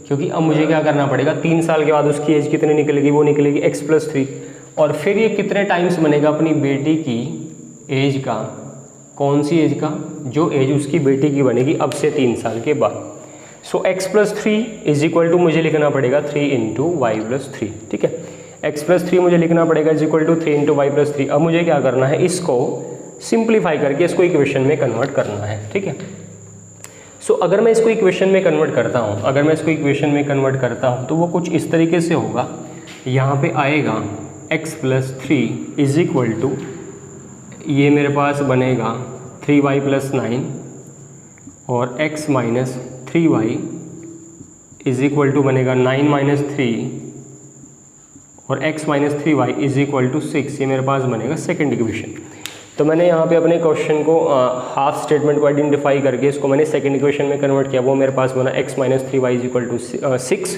क्योंकि अब मुझे क्या करना पड़ेगा, 3 साल के बाद उसकी एज कितनी निकलेगी, वो निकलेगी x प्लस 3। और फिर ये कितने टाइम्स बनेगा अपनी बेटी की एज का, कौन सी एज का, जो एज उसकी बेटी की बनेगी अब से 3 साल के बाद। So x plus 3 is equal to मुझे लिखना पड़ेगा 3 इंटू वाई प्लस 3, ठीक है। x प्लस 3 मुझे लिखना पड़ेगा is equal to 3 into y plus 3। अब मुझे क्या करना है, इसको सिंप्लीफाई करके इसको इक्वेशन में कन्वर्ट करना है, ठीक है। सो अगर मैं इसको इक्वेशन में कन्वर्ट करता हूँ, तो वो कुछ इस तरीके से होगा। यहाँ पे आएगा x plus 3 is equal to, ये मेरे पास बनेगा 3y प्लस 9 और x minus 3y is equal to बनेगा 9 माइनस 3 और x minus 3y is equal to 6, ये मेरे पास बनेगा सेकेंड इक्वेशन। तो मैंने यहाँ पे अपने क्वेश्चन को हाफ स्टेटमेंट को आइडेंटिफाई करके इसको मैंने सेकंड इक्वेशन में कन्वर्ट किया, वो मेरे पास बना x minus 3y is equal to 6।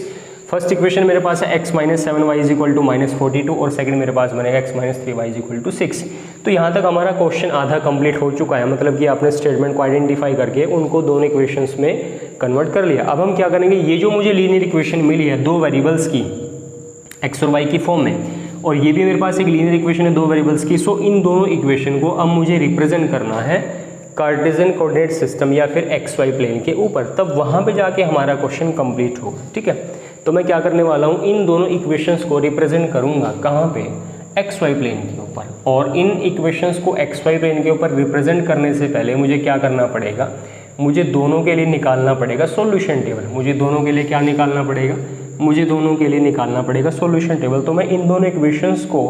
First equation मेरे पास है x minus 7y is equal to minus 42 और सेकंड मेरे पास बनेगा x minus 3y is equal to 6। तो यहाँ तक हमारा क्वेश्चन आधा कंप्लीट हो चुका है, मतलब कि आपने स्टेटमेंट को आइडेंटिफाई करके उनको दोनों इक्वेशंस में कन्वर्ट कर लिया। अब हम क्या करेंगे, ये जो मुझे लीनियर इक्वेशन मिली है 2 वेरिएबल्स की x और y की फॉर्म में, और ये भी मेरे पास एक लीनियर इक्वेशन है 2 वेरिएबल्स की। सो इन दोनों इक्वेशन को अब मुझे रिप्रेजेंट करना है कार्टेशियन कोऑर्डिनेट सिस्टम या फिर XY प्लेन के ऊपर, तब वहाँ पे जाके हमारा क्वेश्चन कंप्लीट होगा, ठीक है। तो मैं क्या करने वाला हूँ, इन दोनों इक्वेशंस को रिप्रेजेंट करूँगा कहाँ पे, XY प्लेन के ऊपर। और इन इक्वेशंस को XY प्लेन के ऊपर रिप्रेजेंट करने से पहले मुझे क्या करना पड़ेगा, मुझे दोनों के लिए निकालना पड़ेगा सॉल्यूशन टेबल। मुझे दोनों के लिए क्या निकालना पड़ेगा, मुझे दोनों के लिए निकालना पड़ेगा सॉल्यूशन टेबल। तो मैं इन दोनों इक्वेशंस को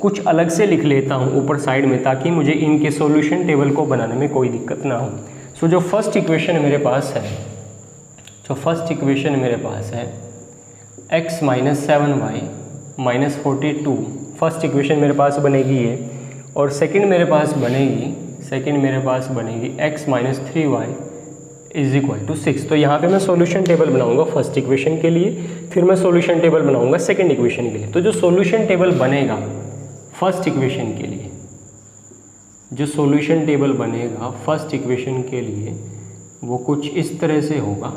कुछ अलग से लिख लेता हूँ ऊपर साइड में, ताकि मुझे इनके सॉल्यूशन टेबल को बनाने में कोई दिक्कत ना हो। सो जो फर्स्ट इक्वेशन मेरे पास है, x minus 7y minus 42, first equation मेरे पास बनेगी ये, और सेकंड मेरे पास बनेगी x minus 3y is equal to 6। तो यहाँ पे मैं सॉल्यूशन टेबल बनाऊंगा फर्स्ट इक्वेशन के लिए, फिर मैं सॉल्यूशन टेबल बनाऊंगा सेकंड इक्वेशन के लिए। तो जो सॉल्यूशन टेबल बनेगा फर्स्ट इक्वेशन के लिए, जो सॉल्यूशन टेबल बनेगा फर्स्ट इक्वेशन के लिए वो कुछ इस तरह से होगा।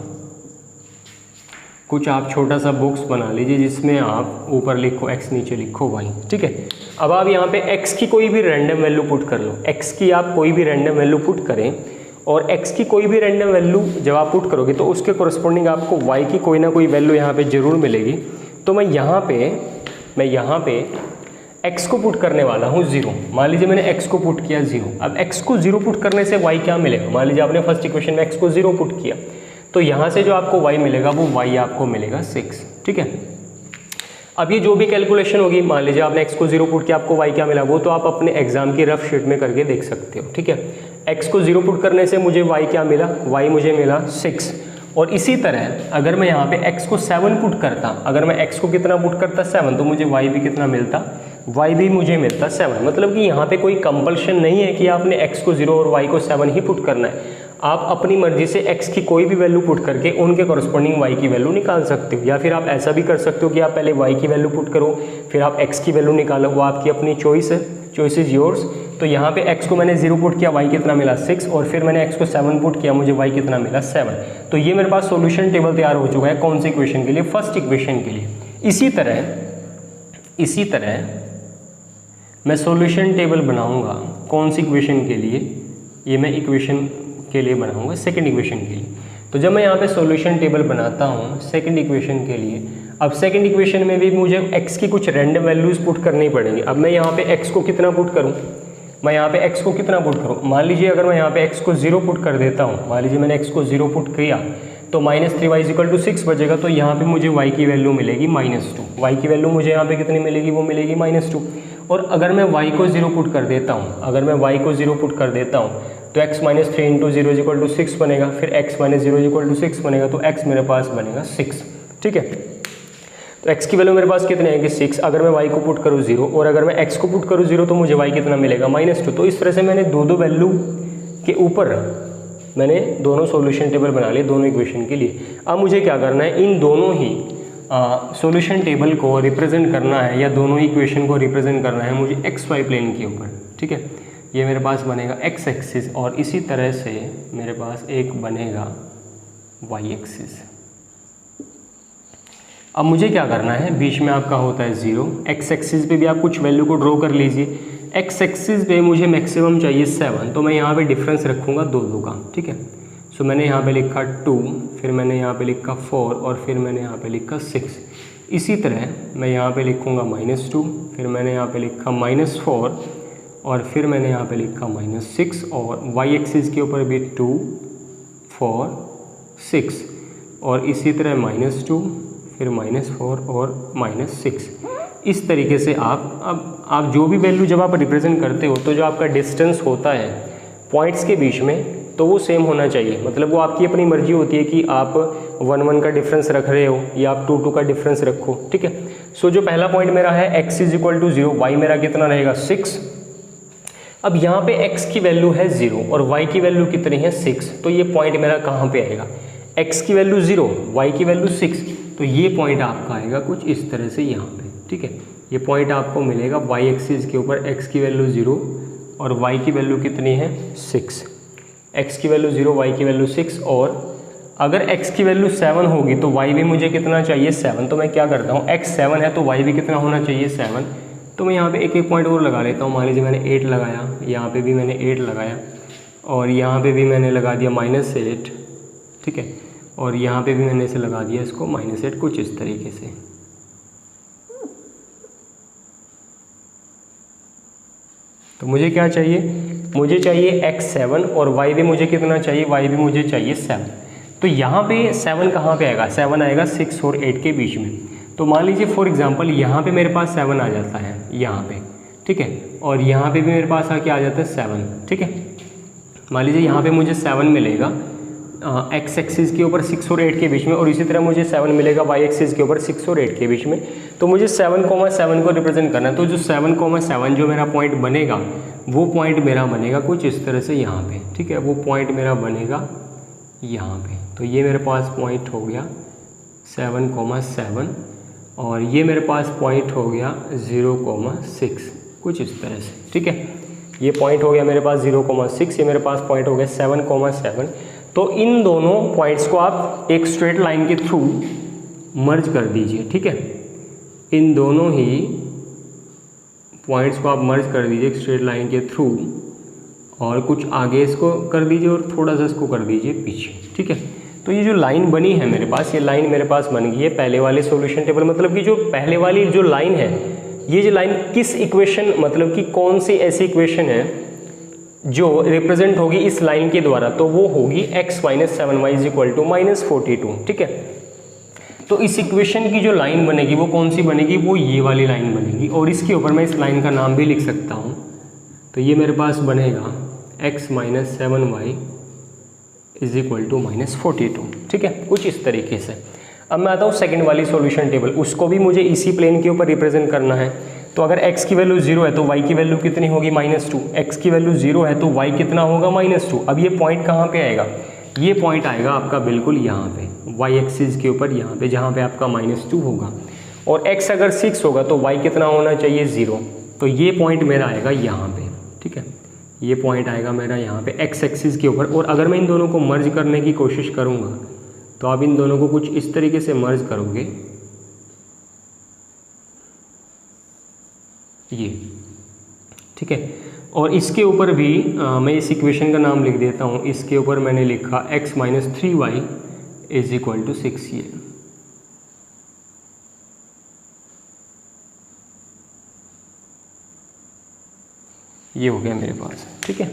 कुछ आप छोटा सा बॉक्स बना लीजिए जिसमें आप ऊपर लिखो x, नीचे लिखो y, ठीक है। अब आप यहाँ पे x की कोई भी रैंडम वैल्यू पुट कर लो, x की आप कोई भी रैंडम वैल्यू पुट करें, और x की कोई भी रैंडम वैल्यू जब आप पुट करोगे तो उसके कोरस्पॉन्डिंग आपको y की कोई ना कोई वैल्यू यहाँ पे जरूर मिलेगी। तो मैं यहाँ पे x को पुट करने वाला हूँ 0। मान लीजिए मैंने x को पुट किया 0। अब x को 0 पुट करने से y क्या मिलेगा, मान लीजिए आपने फर्स्ट इक्वेशन में x को 0 पुट किया, तो यहाँ से जो आपको y मिलेगा वो y आपको मिलेगा 6, ठीक है। अब ये जो भी कैलकुलेशन होगी, मान लीजिए आपने x को 0 पुट किया, आपको y क्या मिला, वो तो आप अपने एग्जाम की रफ शीट में करके देख सकते हो, ठीक है। x को 0 पुट करने से मुझे y क्या मिला, y मुझे मिला 6। और इसी तरह अगर मैं यहाँ पे x को 7 पुट करता, अगर मैं x को कितना पुट करता 7, तो मुझे y भी कितना मिलता, y भी मुझे मिलता 7। मतलब कि यहाँ पे कोई कंपल्शन नहीं है कि आपने x को 0 और y को 7 ही पुट करना है। आप अपनी मर्जी से x की कोई भी वैल्यू पुट करके उनके कॉरस्पॉन्डिंग y की वैल्यू निकाल सकते हो। या फिर आप ऐसा भी कर सकते हो कि आप पहले y की वैल्यू पुट करो फिर आप x की वैल्यू निकालो, वो आपकी अपनी चॉइस है, चॉइस इज योर्स। तो यहाँ पे x को मैंने 0 पुट किया, y कितना मिला 6, और फिर मैंने x को 7 पुट किया, मुझे y कितना मिला 7। तो ये मेरे पास सॉल्यूशन टेबल तैयार हो चुका है कौन सी इक्वेशन के लिए, फर्स्ट इक्वेशन के लिए। इसी तरह मैं सॉल्यूशन टेबल बनाऊंगा कौन सी इक्वेशन के लिए, ये मैं इक्वेशन के लिए बनाऊंगा सेकंड इक्वेशन के लिए। तो जब मैं यहाँ पे सॉल्यूशन टेबल बनाता हूँ सेकंड इक्वेशन के लिए, अब सेकंड इक्वेशन में भी मुझे x की कुछ रैंडम वैल्यूज़ पुट करनी पड़ेंगी। अब मैं यहाँ पे x को कितना पुट करूँ, मैं यहाँ पे x को कितना पुट करूँ, मान लीजिए अगर मैं यहाँ पे x को 0 पुट कर देता हूँ, मान लीजिए मैंने x को 0 पुट किया तो -3y = 6 बचेगा। तो यहाँ पे मुझे y की वैल्यू मिलेगी -2, y की वैल्यू मुझे यहाँ पे कितनी मिलेगी, वो मिलेगी -2। और अगर मैं y को 0 पुट कर देता हूँ, अगर मैं y को 0 पुट कर देता हूँ तो x - 3 × 0 = 6 बनेगा, फिर x - 0 = 6 बनेगा, तो x मेरे पास बनेगा 6। ठीक है, तो x की वैल्यू मेरे पास कितनी आएगी 6। अगर मैं y को पुट करूँ 0 और अगर मैं x को पुट करूँ 0 तो मुझे y कितना मिलेगा -2। तो इस तरह से मैंने दो वैल्यू के ऊपर मैंने दोनों सॉल्यूशन टेबल बना लिए दोनों इक्वेशन के लिए। अब मुझे क्या करना है, इन दोनों ही सॉल्यूशन टेबल को रिप्रेजेंट करना है या दोनों इक्वेशन को रिप्रेजेंट करना है मुझे XY प्लेन के ऊपर। ठीक है, ये मेरे पास बनेगा x एक्सिस और इसी तरह से मेरे पास एक बनेगा y एक्सिस। अब मुझे क्या करना है, बीच में आपका होता है 0, x एक्सिस पे भी आप कुछ वैल्यू को ड्रॉ कर लीजिए। x एक्सिस पे मुझे मैक्सिमम चाहिए 7, तो मैं यहाँ पे डिफरेंस रखूँगा दो का। ठीक है, सो मैंने यहाँ पे लिखा 2, फिर मैंने यहाँ पे लिखा 4 और फिर मैंने यहाँ पे लिखा 6। इसी तरह मैं यहाँ पे लिखूँगा -2, फिर मैंने यहाँ पे लिखा -4 और फिर मैंने यहाँ पे लिखा -6 और y एक्सिस के ऊपर भी 2, 4, 6 और इसी तरह -2 फिर -4 और -6। इस तरीके से आप जो भी वैल्यू जब आप रिप्रेजेंट करते हो तो जो आपका डिस्टेंस होता है पॉइंट्स के बीच में तो वो सेम होना चाहिए। मतलब वो आपकी अपनी मर्जी होती है कि आप 1 का डिफरेंस रख रहे हो या आप 2 का डिफरेंस रखो। ठीक है, सो जो पहला पॉइंट मेरा है x = 0, y मेरा कितना रहेगा 6। अब यहाँ पे x की वैल्यू है 0 और y की वैल्यू कितनी है 6, तो ये पॉइंट मेरा कहाँ पे आएगा, x की वैल्यू 0, y की वैल्यू 6, तो ये पॉइंट आपका आएगा कुछ इस तरह से यहाँ पे। ठीक है, ये पॉइंट आपको मिलेगा y एक्सिस के ऊपर, x की वैल्यू 0 और y की वैल्यू कितनी है 6, x की वैल्यू 0, y की वैल्यू 6। और अगर x की वैल्यू 7 होगी तो y भी मुझे कितना चाहिए 7। तो मैं क्या करता हूँ, x 7 है तो y भी कितना होना चाहिए 7। तो मैं यहाँ पे एक पॉइंट और लगा लेता हूँ। मान लीजिए मैंने 8 लगाया, यहाँ पे भी मैंने 8 लगाया और यहाँ पे भी मैंने लगा दिया -8। ठीक है, और यहाँ पे भी मैंने इसे लगा दिया इसको -8, कुछ इस तरीके से। तो मुझे क्या चाहिए, मुझे चाहिए x 7 और y भी मुझे कितना चाहिए, y भी मुझे चाहिए 7। तो यहाँ पे 7 कहाँ पे आएगा, 7 आएगा 6 और 8 के बीच में। तो मान लीजिए फॉर एग्जांपल यहाँ पे मेरे पास 7 आ जाता है यहाँ पे। ठीक है, और यहाँ पे भी मेरे पास आके आ जाता है 7। ठीक है, मान लीजिए यहाँ पे मुझे 7 मिलेगा x एक्सिस के ऊपर 6 और 8 के बीच में, और इसी तरह मुझे 7 मिलेगा y एक्सिस के ऊपर 6 और 8 के बीच में। तो मुझे 7,7 को रिप्रेजेंट करना है। तो जो 7,7 जो मेरा पॉइंट बनेगा वो पॉइंट मेरा बनेगा कुछ इस तरह से यहाँ पे। ठीक है, वो पॉइंट मेरा बनेगा यहाँ पे। तो ये मेरे पास पॉइंट हो गया 7,7 और ये मेरे पास पॉइंट हो गया 0,6, कुछ इस तरह से। ठीक है, ये पॉइंट हो गया मेरे पास 0,6, ये मेरे पास पॉइंट हो गया 7,7। तो इन दोनों पॉइंट्स को आप एक स्ट्रेट लाइन के थ्रू मर्ज कर दीजिए। ठीक है, इन दोनों ही पॉइंट्स को आप मर्ज कर दीजिए एक स्ट्रेट लाइन के थ्रू, और कुछ आगे इसको कर दीजिए और थोड़ा सा इसको कर दीजिए पीछे। ठीक है, तो ये जो लाइन बनी है मेरे पास, ये लाइन मेरे पास बन गई है पहले वाले सॉल्यूशन टेबल। मतलब कि जो पहले वाली जो लाइन है, ये जो लाइन किस इक्वेशन, मतलब कि कौन सी ऐसी इक्वेशन है जो रिप्रेजेंट होगी इस लाइन के द्वारा, तो वो होगी x - 7y = -42। ठीक है, तो इस इक्वेशन की जो लाइन बनेगी वो कौन सी बनेगी, वो ये वाली लाइन बनेगी। और इसके ऊपर मैं इस लाइन का नाम भी लिख सकता हूँ। तो ये मेरे पास बनेगा x minus 7y is equal to minus 42, ठीक है, कुछ इस तरीके से। अब मैं आता हूँ सेकंड वाली सॉल्यूशन टेबल, उसको भी मुझे इसी प्लेन के ऊपर रिप्रेजेंट करना है। तो अगर x की वैल्यू 0 है तो y की वैल्यू कितनी होगी, -2। x की वैल्यू 0 है तो y कितना होगा, -2। अब ये पॉइंट कहाँ पे आएगा, ये पॉइंट आएगा आपका बिल्कुल यहाँ पे y एक्सिस के ऊपर, यहाँ पे जहाँ पे आपका -2 होगा। और x अगर 6 होगा तो y कितना होना चाहिए, 0। तो ये पॉइंट मेरा आएगा यहाँ पे, ठीक है, ये पॉइंट आएगा मेरा यहाँ पे x एक्सिस के ऊपर। और अगर मैं इन दोनों को मर्ज करने की कोशिश करूँगा तो आप इन दोनों को कुछ इस तरीके से मर्ज करोगे, ये, ठीक है। और इसके ऊपर भी मैं इस इक्वेशन का नाम लिख देता हूँ, इसके ऊपर मैंने लिखा x minus 3y is equal to 6। ये हो गया मेरे पास, ठीक है।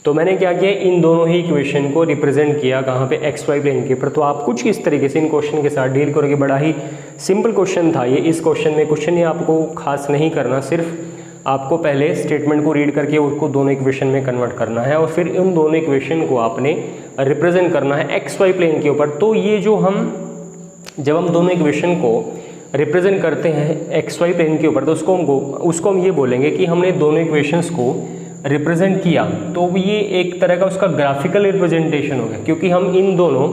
तो मैंने क्या किया, इन दोनों ही इक्वेशन को रिप्रेजेंट किया कहाँ पे, एक्स वाई प्लेन के ऊपर। तो आप कुछ इस तरीके से इन क्वेश्चन के साथ डील करोगे। बड़ा ही सिंपल क्वेश्चन था ये। इस क्वेश्चन में कुछ नहीं आपको खास नहीं करना, सिर्फ आपको पहले स्टेटमेंट को रीड करके उसको दोनों इक्वेशन में कन्वर्ट करना है और फिर उन दोनों इक्वेशन को आपने रिप्रेजेंट करना है एक्स वाई प्लेन के ऊपर। तो ये जो जब हम दोनों इक्वेशन को रिप्रेजेंट करते हैं एक्स वाई प्लेन के ऊपर, तो उसको हम ये बोलेंगे कि हमने दोनों इक्वेशंस को रिप्रेजेंट किया। तो ये एक तरह का उसका ग्राफिकल रिप्रेजेंटेशन हो गया, क्योंकि हम इन दोनों,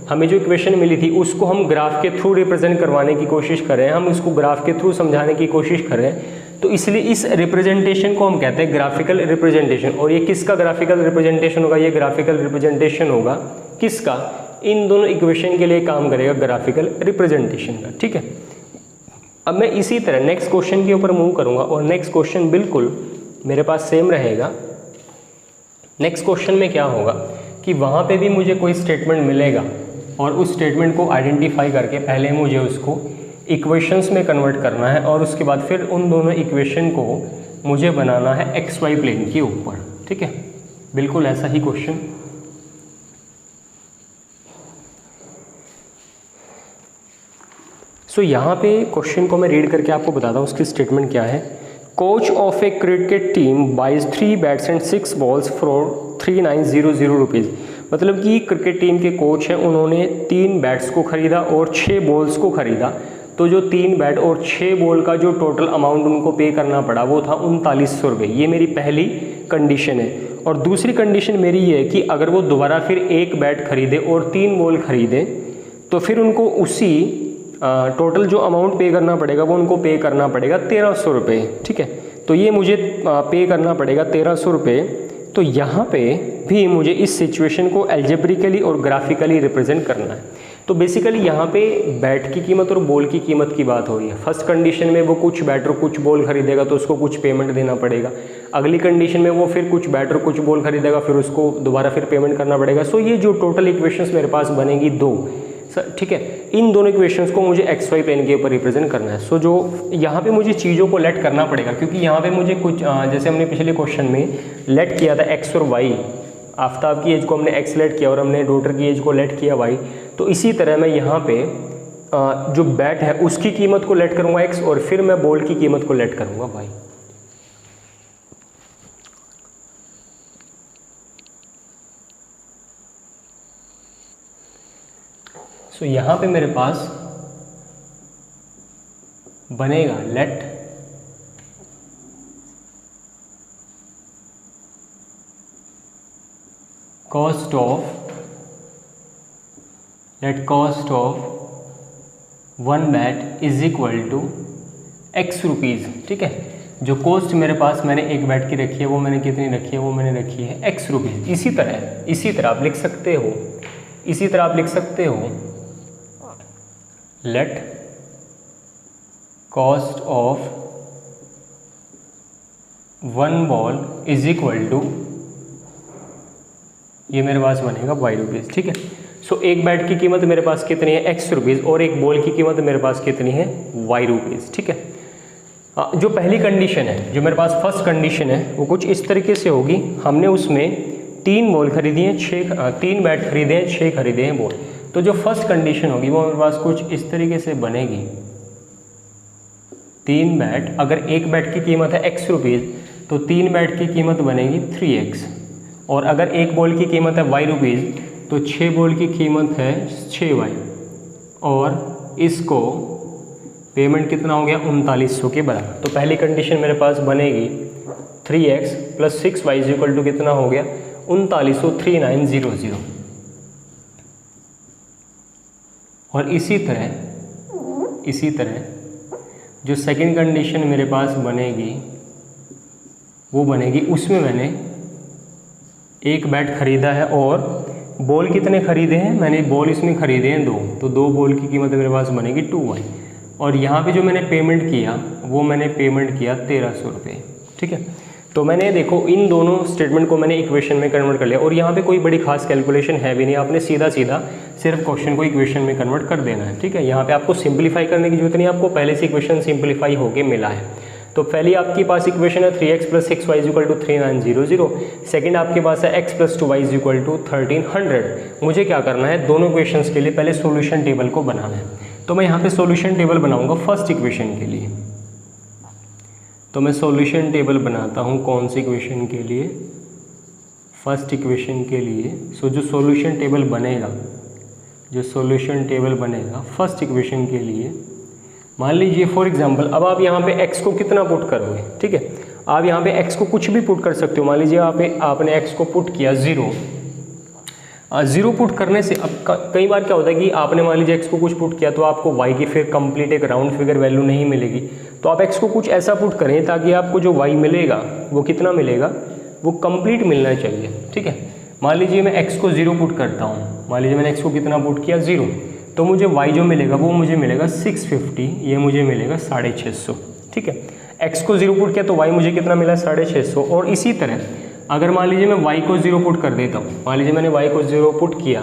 हमें जो इक्वेशन मिली थी उसको हम ग्राफ के थ्रू रिप्रेजेंट करवाने की कोशिश कर रहे हैं, हम इसको ग्राफ के थ्रू समझाने की कोशिश कर रहे हैं। तो इसलिए इस रिप्रेजेंटेशन को हम कहते हैं ग्राफिकल रिप्रेजेंटेशन। और ये किसका ग्राफिकल रिप्रेजेंटेशन होगा, ये ग्राफिकल रिप्रेजेंटेशन होगा किसका, इन दोनों इक्वेशन के लिए काम करेगा ग्राफिकल रिप्रेजेंटेशन का, ठीक है। अब मैं इसी तरह नेक्स्ट क्वेश्चन के ऊपर मूव करूंगा और नेक्स्ट क्वेश्चन बिल्कुल मेरे पास सेम रहेगा। नेक्स्ट क्वेश्चन में क्या होगा कि वहाँ पे भी मुझे कोई स्टेटमेंट मिलेगा और उस स्टेटमेंट को आइडेंटिफाई करके पहले मुझे उसको इक्वेशंस में कन्वर्ट करना है और उसके बाद फिर उन दोनों इक्वेशन को मुझे बनाना है एक्स वाई प्लेन के ऊपर, ठीक है। बिल्कुल ऐसा ही क्वेश्चन। सो यहाँ पे क्वेश्चन को मैं रीड करके आपको बताता हूँ उसकी स्टेटमेंट क्या है। Coach of a cricket team buys 3 bats and 6 balls for 3900 rupees. मतलब कि क्रिकेट टीम के कोच हैं, उन्होंने 3 बैट्स को ख़रीदा और 6 बॉल्स को ख़रीदा। तो जो 3 बैट और 6 बॉल का जो टोटल अमाउंट उनको पे करना पड़ा वो था 3900 रुपये। ये मेरी पहली कंडीशन है। और दूसरी कंडीशन मेरी ये है कि अगर वो दोबारा फिर 1 बैट खरीदे और 3 बॉल खरीदें तो फिर उनको उसी टोटल जो अमाउंट पे करना पड़ेगा वो उनको पे करना पड़ेगा 1300 रुपये, ठीक है। तो ये मुझे पे करना पड़ेगा 1300 रुपये। तो यहाँ पे भी मुझे इस सिचुएशन को एल्जेब्रिकली और ग्राफिकली रिप्रेजेंट करना है। तो बेसिकली यहाँ पे बैट की कीमत और बॉल की कीमत की बात हो रही है। फर्स्ट कंडीशन में वो कुछ बैट और कुछ बॉल खरीदेगा तो उसको कुछ पेमेंट देना पड़ेगा। अगली कंडीशन में वो फिर कुछ बैट और कुछ बॉल खरीदेगा, फिर उसको दोबारा फिर पेमेंट करना पड़ेगा। सो ये जो टोटल इक्वेशंस मेरे पास बनेगी 2, ठीक है। इन दोनों इक्वेशंस को मुझे एक्स वाई प्लेन के ऊपर रिप्रेजेंट करना है। सो जो यहाँ पे मुझे चीज़ों को लेट करना पड़ेगा, क्योंकि यहाँ पे मुझे कुछ जैसे हमने पिछले क्वेश्चन में लेट किया था एक्स और वाई, आफ्ताब की एज को हमने एक्स लेट किया और हमने डॉटर की एज को लेट किया वाई। तो इसी तरह मैं यहाँ पे जो बैट है उसकी कीमत को लेट करूँगा एक्स और फिर मैं बॉल की कीमत को लेट करूँगा वाई। सो यहाँ पे मेरे पास बनेगा let cost of 1 bat is equal to x rupees, ठीक है। जो कॉस्ट मेरे पास मैंने 1 बैट की रखी है वो मैंने कितनी रखी है, वो मैंने रखी है एक्स रुपीज़। इसी तरह आप लिख सकते हो let cost of 1 ball is equal to, ये मेरे पास बनेगा वाई रुपीज़, ठीक है। सो 1 बैट की कीमत मेरे पास कितनी है, एक्स रुपीज़, और 1 बॉल की कीमत मेरे पास कितनी है, वाई रुपीज़, ठीक है। जो पहली कंडीशन है, जो मेरे पास फर्स्ट कंडीशन है, वो कुछ इस तरीके से होगी। हमने उसमें 3 बॉल खरीदी हैं, 3 बैट खरीदे हैं, 6 खरीदे हैं बॉल। तो जो फर्स्ट कंडीशन होगी वो मेरे पास कुछ इस तरीके से बनेगी। 3 बैट, अगर 1 बैट की कीमत है एक्स रुपीज़ तो 3 बैट की कीमत बनेगी 3x और अगर एक बॉल की कीमत है वाई रुपीज़ तो 6 बॉल की कीमत है 6 वाई, और इसको पेमेंट कितना हो गया 3900 के बराबर। तो पहली कंडीशन मेरे पास बनेगी 3x + 6y = कितना हो गया 3900, 3900। और इसी तरह जो सेकंड कंडीशन मेरे पास बनेगी वो बनेगी, उसमें मैंने एक बैट ख़रीदा है और बॉल कितने ख़रीदे हैं, मैंने बॉल इसमें ख़रीदे हैं 2, तो 2 बॉल की कीमत मेरे पास बनेगी 2y। और यहाँ पे जो मैंने पेमेंट किया वो मैंने पेमेंट किया 1300 रुपये, ठीक है। तो मैंने देखो इन दोनों स्टेटमेंट को मैंने इक्वेशन में कन्वर्ट कर लिया, और यहाँ पे कोई बड़ी खास कैलकुलेशन है भी नहीं, आपने सीधा सिर्फ क्वेश्चन को इक्वेशन में कन्वर्ट कर देना है, ठीक है। यहाँ पे आपको सिंप्लीफाई करने की जरूरत नहीं, आपको पहले से इक्वेशन सिंप्लीफाई होके मिला है। तो पहली आपके पास इक्वेशन है 3x + 6y = 3900, सेकंड आपके पास है x + 2y = 1300। मुझे क्या करना है, दोनों इक्वेशंस के लिए पहले सॉल्यूशन टेबल को बनाना है। तो मैं यहाँ पे सॉल्यूशन टेबल बनाऊंगा फर्स्ट इक्वेशन के लिए। तो मैं सॉल्यूशन टेबल बनाता हूँ कौन सी इक्वेशन के लिए, फर्स्ट इक्वेशन के लिए। सो जो सॉल्यूशन टेबल बनेगा फर्स्ट इक्वेशन के लिए, मान लीजिए फॉर एग्जांपल, अब आप यहाँ पे x को कितना पुट करोगे, ठीक है। आप यहाँ पे x को कुछ भी पुट कर सकते हो। मान लीजिए आपने x को पुट किया 0 पुट करने से अब कई बार क्या होता है कि आपने मान लीजिए x को कुछ पुट किया तो आपको y की फिर कंप्लीट एक राउंड फिगर वैल्यू नहीं मिलेगी। तो आप x को कुछ ऐसा पुट करें ताकि आपको जो y मिलेगा वो कितना मिलेगा, वो कंप्लीट मिलना चाहिए, ठीक है। मान लीजिए मैं x को 0 पुट करता हूँ, मान लीजिए मैंने x को कितना पुट किया 0, तो मुझे y जो मिलेगा वो मुझे मिलेगा 650, ये मुझे मिलेगा 650, ठीक है। x को 0 पुट किया तो y मुझे कितना मिला 650। और इसी तरह अगर मान लीजिए मैं y को 0 पुट कर देता हूँ, मान लीजिए मैंने y को 0 पुट किया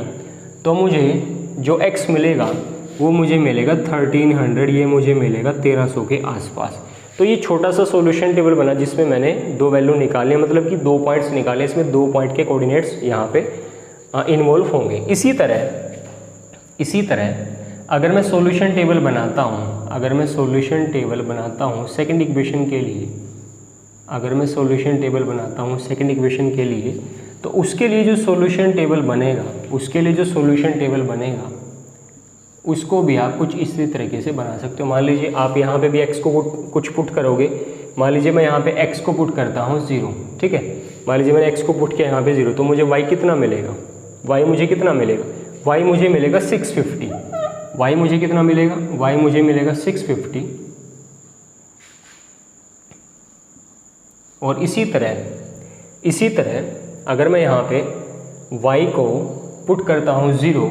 तो मुझे जो x मिलेगा वो मुझे मिलेगा 1300, ये मुझे मिलेगा 1300 के आसपास। तो ये छोटा सा सॉल्यूशन टेबल बना जिसमें मैंने 2 वैल्यू निकाले, मतलब कि 2 पॉइंट्स निकाले, इसमें 2 पॉइंट के कोऑर्डिनेट्स यहाँ पे इन्वॉल्व होंगे। इसी तरह अगर मैं सॉल्यूशन टेबल बनाता हूँ, सेकंड इक्वेशन के लिए, अगर मैं सॉल्यूशन टेबल बनाता हूँ सेकंड इक्वेशन के लिए, तो उसके लिए जो सॉल्यूशन टेबल बनेगा उसको भी आप कुछ इसी तरीके से बना सकते हो। मान लीजिए आप यहाँ पे भी x को कुछ पुट करोगे, मान लीजिए मैं यहाँ पे x को पुट करता हूँ 0, ठीक है। मान लीजिए मैंने x को पुट किया यहाँ पे 0, तो मुझे y कितना मिलेगा, y मुझे मिलेगा 650, y मुझे कितना मिलेगा, y मुझे मिलेगा 650। और इसी तरह अगर मैं यहाँ पे y को पुट करता हूँ 0,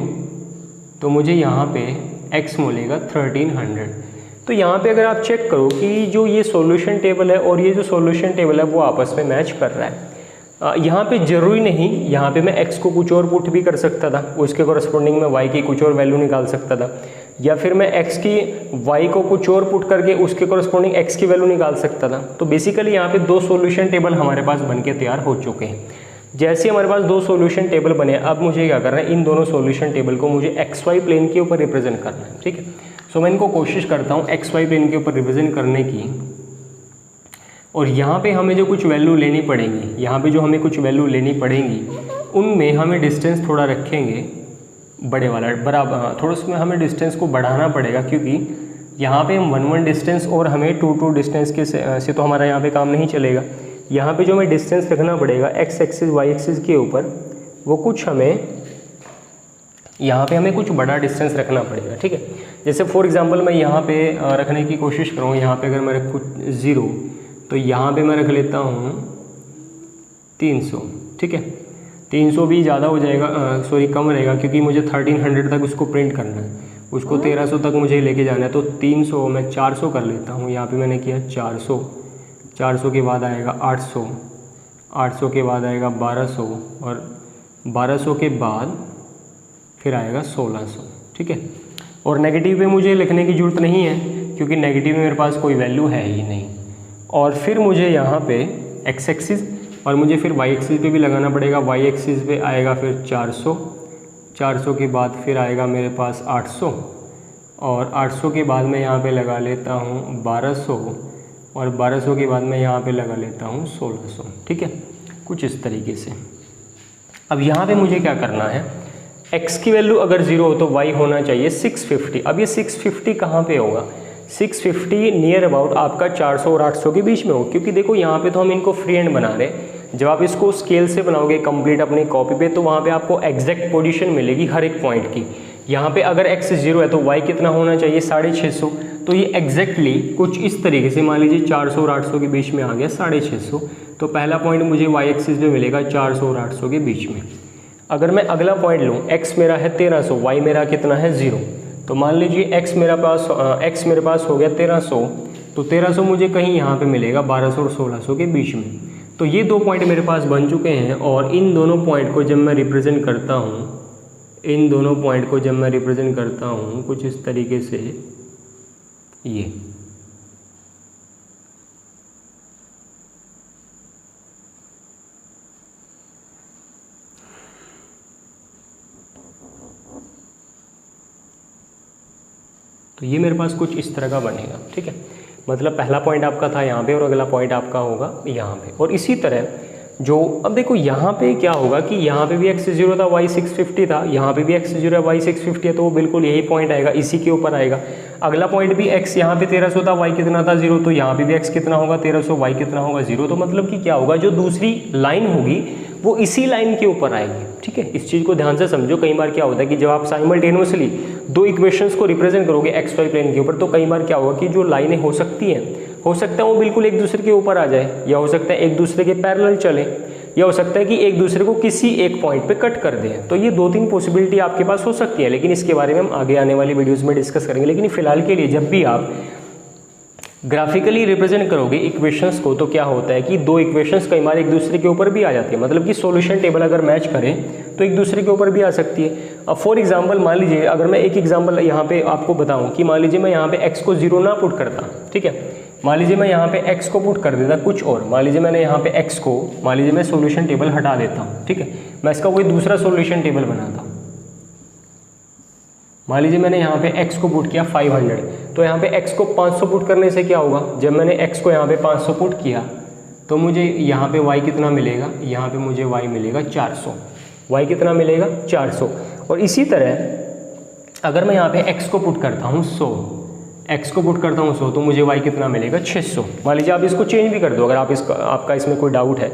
तो मुझे यहाँ पे x मिलेगा 1300। तो यहाँ पे अगर आप चेक करो कि जो ये सॉल्यूशन टेबल है और ये जो सॉल्यूशन टेबल है वो आपस में मैच कर रहा है। यहाँ पे ज़रूरी नहीं, यहाँ पे मैं x को कुछ और पुट भी कर सकता था, उसके कॉरस्पॉन्डिंग में y की कुछ और वैल्यू निकाल सकता था, या फिर मैं x की y को कुछ और पुट करके उसके कॉरस्पॉन्डिंग x की वैल्यू निकाल सकता था। तो बेसिकली यहाँ पे 2 सॉल्यूशन टेबल हमारे पास बनके तैयार हो चुके हैं। जैसे हमारे पास 2 सॉल्यूशन टेबल बने, अब मुझे क्या करना है, इन दोनों सॉल्यूशन टेबल को मुझे XY प्लेन के ऊपर रिप्रेजेंट करना है, ठीक है। सो मैं इनको कोशिश करता हूँ XY प्लेन के ऊपर रिप्रेजेंट करने की। और यहाँ पे हमें जो कुछ वैल्यू लेनी पड़ेंगी, उनमें हमें डिस्टेंस थोड़ा रखेंगे बड़े वाला, बराबर थोड़ा उसमें हमें डिस्टेंस को बढ़ाना पड़ेगा, क्योंकि यहाँ पे हम 1 डिस्टेंस और हमें 2 डिस्टेंस के से तो हमारा यहाँ पे काम नहीं चलेगा। यहाँ पे जो हमें डिस्टेंस रखना पड़ेगा x एक्सिस y एक्सिस के ऊपर, वो कुछ हमें यहाँ पे हमें कुछ बड़ा डिस्टेंस रखना पड़ेगा, ठीक है। जैसे फॉर एग्जांपल मैं यहाँ पे रखने की कोशिश करूँ, यहाँ पे अगर मैं रखूँ 0, तो यहाँ पे मैं रख लेता हूँ 300, ठीक है। 300 भी ज़्यादा हो जाएगा, कम रहेगा, क्योंकि मुझे 1300 तक उसको प्रिंट करना है, उसको 1300 तक मुझे लेके जाना है। तो 300 मैं 400 कर लेता हूँ, यहाँ पे मैंने किया 400 के बाद आएगा 800 के बाद आएगा 1200, और 1200 के बाद फिर आएगा 1600, ठीक है। और नेगेटिव पे मुझे लिखने की ज़रूरत नहीं है, क्योंकि नेगेटिव में मेरे पास कोई वैल्यू है ही नहीं। और फिर मुझे यहाँ पे x एक्सिस और मुझे फिर y एक्सिस पे भी लगाना पड़ेगा। y एक्सिस पे आएगा फिर 400 के बाद फिर आएगा मेरे पास 800, और 800 के बाद मैं यहाँ पे लगा लेता हूँ 1200, और 1200 के बाद मैं यहाँ पे लगा लेता हूँ 1600, ठीक है। कुछ इस तरीके से। अब यहाँ पे मुझे क्या करना है, x की वैल्यू अगर 0 हो तो y होना चाहिए 650। अब ये 650 कहाँ पे होगा, 650 नियर अबाउट आपका 400 और 800 के बीच में हो, क्योंकि देखो यहाँ पे तो हम इनको फ्री हैंड बना रहे हैं। जब आप इसको स्केल से बनाओगे कंप्लीट अपनी कॉपी पे तो वहाँ पे आपको एग्जैक्ट पोजीशन मिलेगी हर एक पॉइंट की। यहाँ पे अगर x 0 है तो y कितना होना चाहिए 650। तो ये एग्जैक्टली कुछ इस तरीके से मान लीजिए 400 और 800 के बीच में आ गया 650। तो पहला पॉइंट मुझे y एक्सिस में मिलेगा 400 और 800 के बीच में। अगर मैं अगला पॉइंट लूँ, x मेरा है 1300, y मेरा कितना है 0। तो मान लीजिए x मेरे पास हो गया 1300, तो 1300 मुझे कहीं यहाँ पे मिलेगा 1200 और 1600 के बीच में। तो ये दो पॉइंट मेरे पास बन चुके हैं और इन दोनों पॉइंट को जब मैं रिप्रेजेंट करता हूँ, कुछ इस तरीके से ये तो ये मेरे पास कुछ इस तरह का बनेगा, ठीक है। मतलब पहला पॉइंट आपका था यहाँ पे और अगला पॉइंट आपका होगा यहाँ पे। और इसी तरह जो अब देखो यहाँ पे क्या होगा कि यहाँ पे भी x 0 था, y 650 था, यहाँ पे भी x 0 है, y 650 है, तो वो बिल्कुल यही पॉइंट आएगा, इसी के ऊपर आएगा। अगला पॉइंट भी x यहाँ पे 1300 था, y कितना था 0, तो यहाँ पे भी x कितना होगा 1300, y कितना होगा 0। तो मतलब कि क्या होगा, जो दूसरी लाइन होगी वो इसी लाइन के ऊपर आएगी, ठीक है। इस चीज़ को ध्यान से समझो। कई बार क्या होता है कि जब आप साइमल्टेनियसली दो इक्वेशंस को रिप्रेजेंट करोगे एक्स वाई प्लेन के ऊपर, तो कई बार क्या होगा कि जो लाइनें हो सकती हैं, हो सकता है वो बिल्कुल एक दूसरे के ऊपर आ जाए, या हो सकता है एक दूसरे के पैरेलल चले, या हो सकता है कि एक दूसरे को किसी एक पॉइंट पे कट कर दें। तो ये दो तीन पॉसिबिलिटी आपके पास हो सकती है, लेकिन इसके बारे में हम आगे आने वाली वीडियोस में डिस्कस करेंगे। लेकिन फिलहाल के लिए जब भी आप ग्राफिकली रिप्रेजेंट करोगे इक्वेशंस को, तो क्या होता है कि दो इक्वेशंस कई बार एक दूसरे के ऊपर भी आ जाती है। मतलब कि सॉल्यूशन टेबल अगर मैच करें तो एक दूसरे के ऊपर भी आ सकती है। अब फॉर एग्जांपल मान लीजिए, अगर मैं एक एग्जांपल यहाँ पे आपको बताऊं कि मान लीजिए मैं यहाँ पे x को 0 ना पुट करता, ठीक है। मान लीजिए मैं यहाँ पे x को पुट कर देता कुछ और, मान लीजिए मैंने यहाँ पे x को, मान लीजिए मैं सॉल्यूशन टेबल हटा देता हूँ, ठीक है। मैं इसका कोई दूसरा सॉल्यूशन टेबल बनाता हूँ। मान लीजिए मैंने यहाँ पे x को पुट किया 500, तो यहाँ पे x को 500 पुट करने से क्या होगा, जब मैंने x को यहाँ पे 500 पुट किया तो मुझे यहाँ पे y कितना मिलेगा, यहाँ पे मुझे y मिलेगा 400, y कितना मिलेगा 400। और इसी तरह अगर मैं यहाँ पे x को पुट करता हूँ 100, x को पुट करता हूँ 100, तो मुझे y कितना मिलेगा 600। मान लीजिए आप इसको चेंज भी कर दो, अगर आप आपका इसमें कोई डाउट है।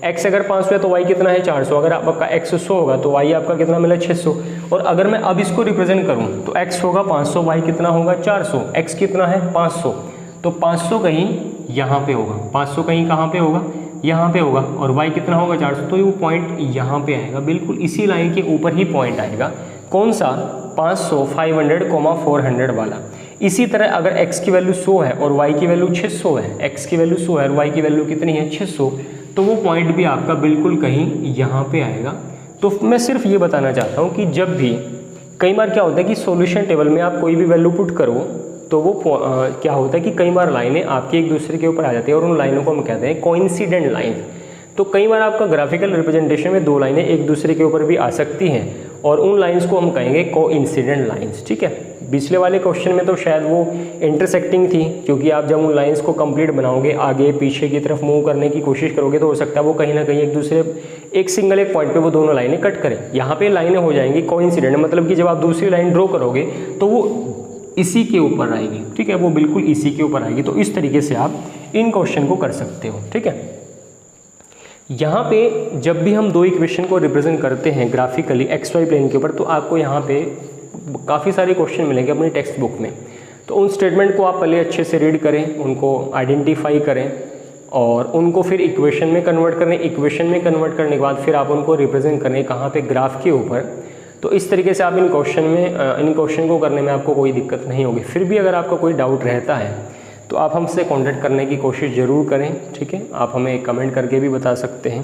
x अगर 500 है तो y कितना है 400, अगर आपका x 100 होगा तो y आपका कितना मिला 600। और अगर मैं अब इसको रिप्रेजेंट करूँ तो x होगा 500, y कितना होगा 400, x कितना है 500, तो 500 कहीं यहाँ पे होगा, 500 कहीं कहाँ पे होगा, यहाँ पे होगा, और y कितना होगा 400, तो वो पॉइंट यहाँ पे आएगा, बिल्कुल इसी लाइन के ऊपर ही पॉइंट आएगा। कौन सा, 500, 500, 400 वाला। इसी तरह अगर x की वैल्यू 100 है और y की वैल्यू 600 है, x की वैल्यू 100 है और y की वैल्यू कितनी है 600, तो वो पॉइंट भी आपका बिल्कुल कहीं यहाँ पे आएगा। तो मैं सिर्फ ये बताना चाहता हूँ कि जब भी कई बार क्या होता है कि सॉल्यूशन टेबल में आप कोई भी वैल्यू पुट करो तो वो क्या होता है कि कई बार लाइनें आपकी एक दूसरे के ऊपर आ जाती है और उन लाइनों को हम कहते हैं कोइंसिडेंट लाइन। तो कई बार आपका ग्राफिकल रिप्रेजेंटेशन में दो लाइनें एक दूसरे के ऊपर भी आ सकती हैं और उन लाइंस को हम कहेंगे कोइंसिडेंट लाइंस, ठीक है। पिछले वाले क्वेश्चन में तो शायद वो इंटरसेक्टिंग थी, क्योंकि आप जब उन लाइंस को कंप्लीट बनाओगे, आगे पीछे की तरफ मूव करने की कोशिश करोगे, तो हो सकता है वो कहीं ना कहीं एक दूसरे एक पॉइंट पे वो दोनों लाइनें कट करें। यहाँ पे लाइनें हो जाएंगी कोइंसिडेंट, मतलब कि जब आप दूसरी लाइन ड्रॉ करोगे तो वो इसी के ऊपर आएगी, ठीक है, वो बिल्कुल इसी के ऊपर आएगी। तो इस तरीके से आप इन क्वेश्चन को कर सकते हो, ठीक है। यहाँ पे जब भी हम दो इक्वेशन को रिप्रेजेंट करते हैं ग्राफिकली एक्स वाई प्लेन के ऊपर, तो आपको यहाँ पे काफ़ी सारे क्वेश्चन मिलेंगे अपनी टेक्स्ट बुक में। तो उन स्टेटमेंट को आप पहले अच्छे से रीड करें, उनको आइडेंटिफाई करें और उनको फिर इक्वेशन में कन्वर्ट करें। इक्वेशन में कन्वर्ट करने के बाद फिर आप उनको रिप्रेजेंट करें कहाँ पे, ग्राफ के ऊपर। तो इस तरीके से आप इन क्वेश्चन को करने में आपको कोई दिक्कत नहीं होगी। फिर भी अगर आपका कोई डाउट रहता है तो आप हमसे कांटेक्ट करने की कोशिश ज़रूर करें, ठीक है। आप हमें कमेंट करके भी बता सकते हैं।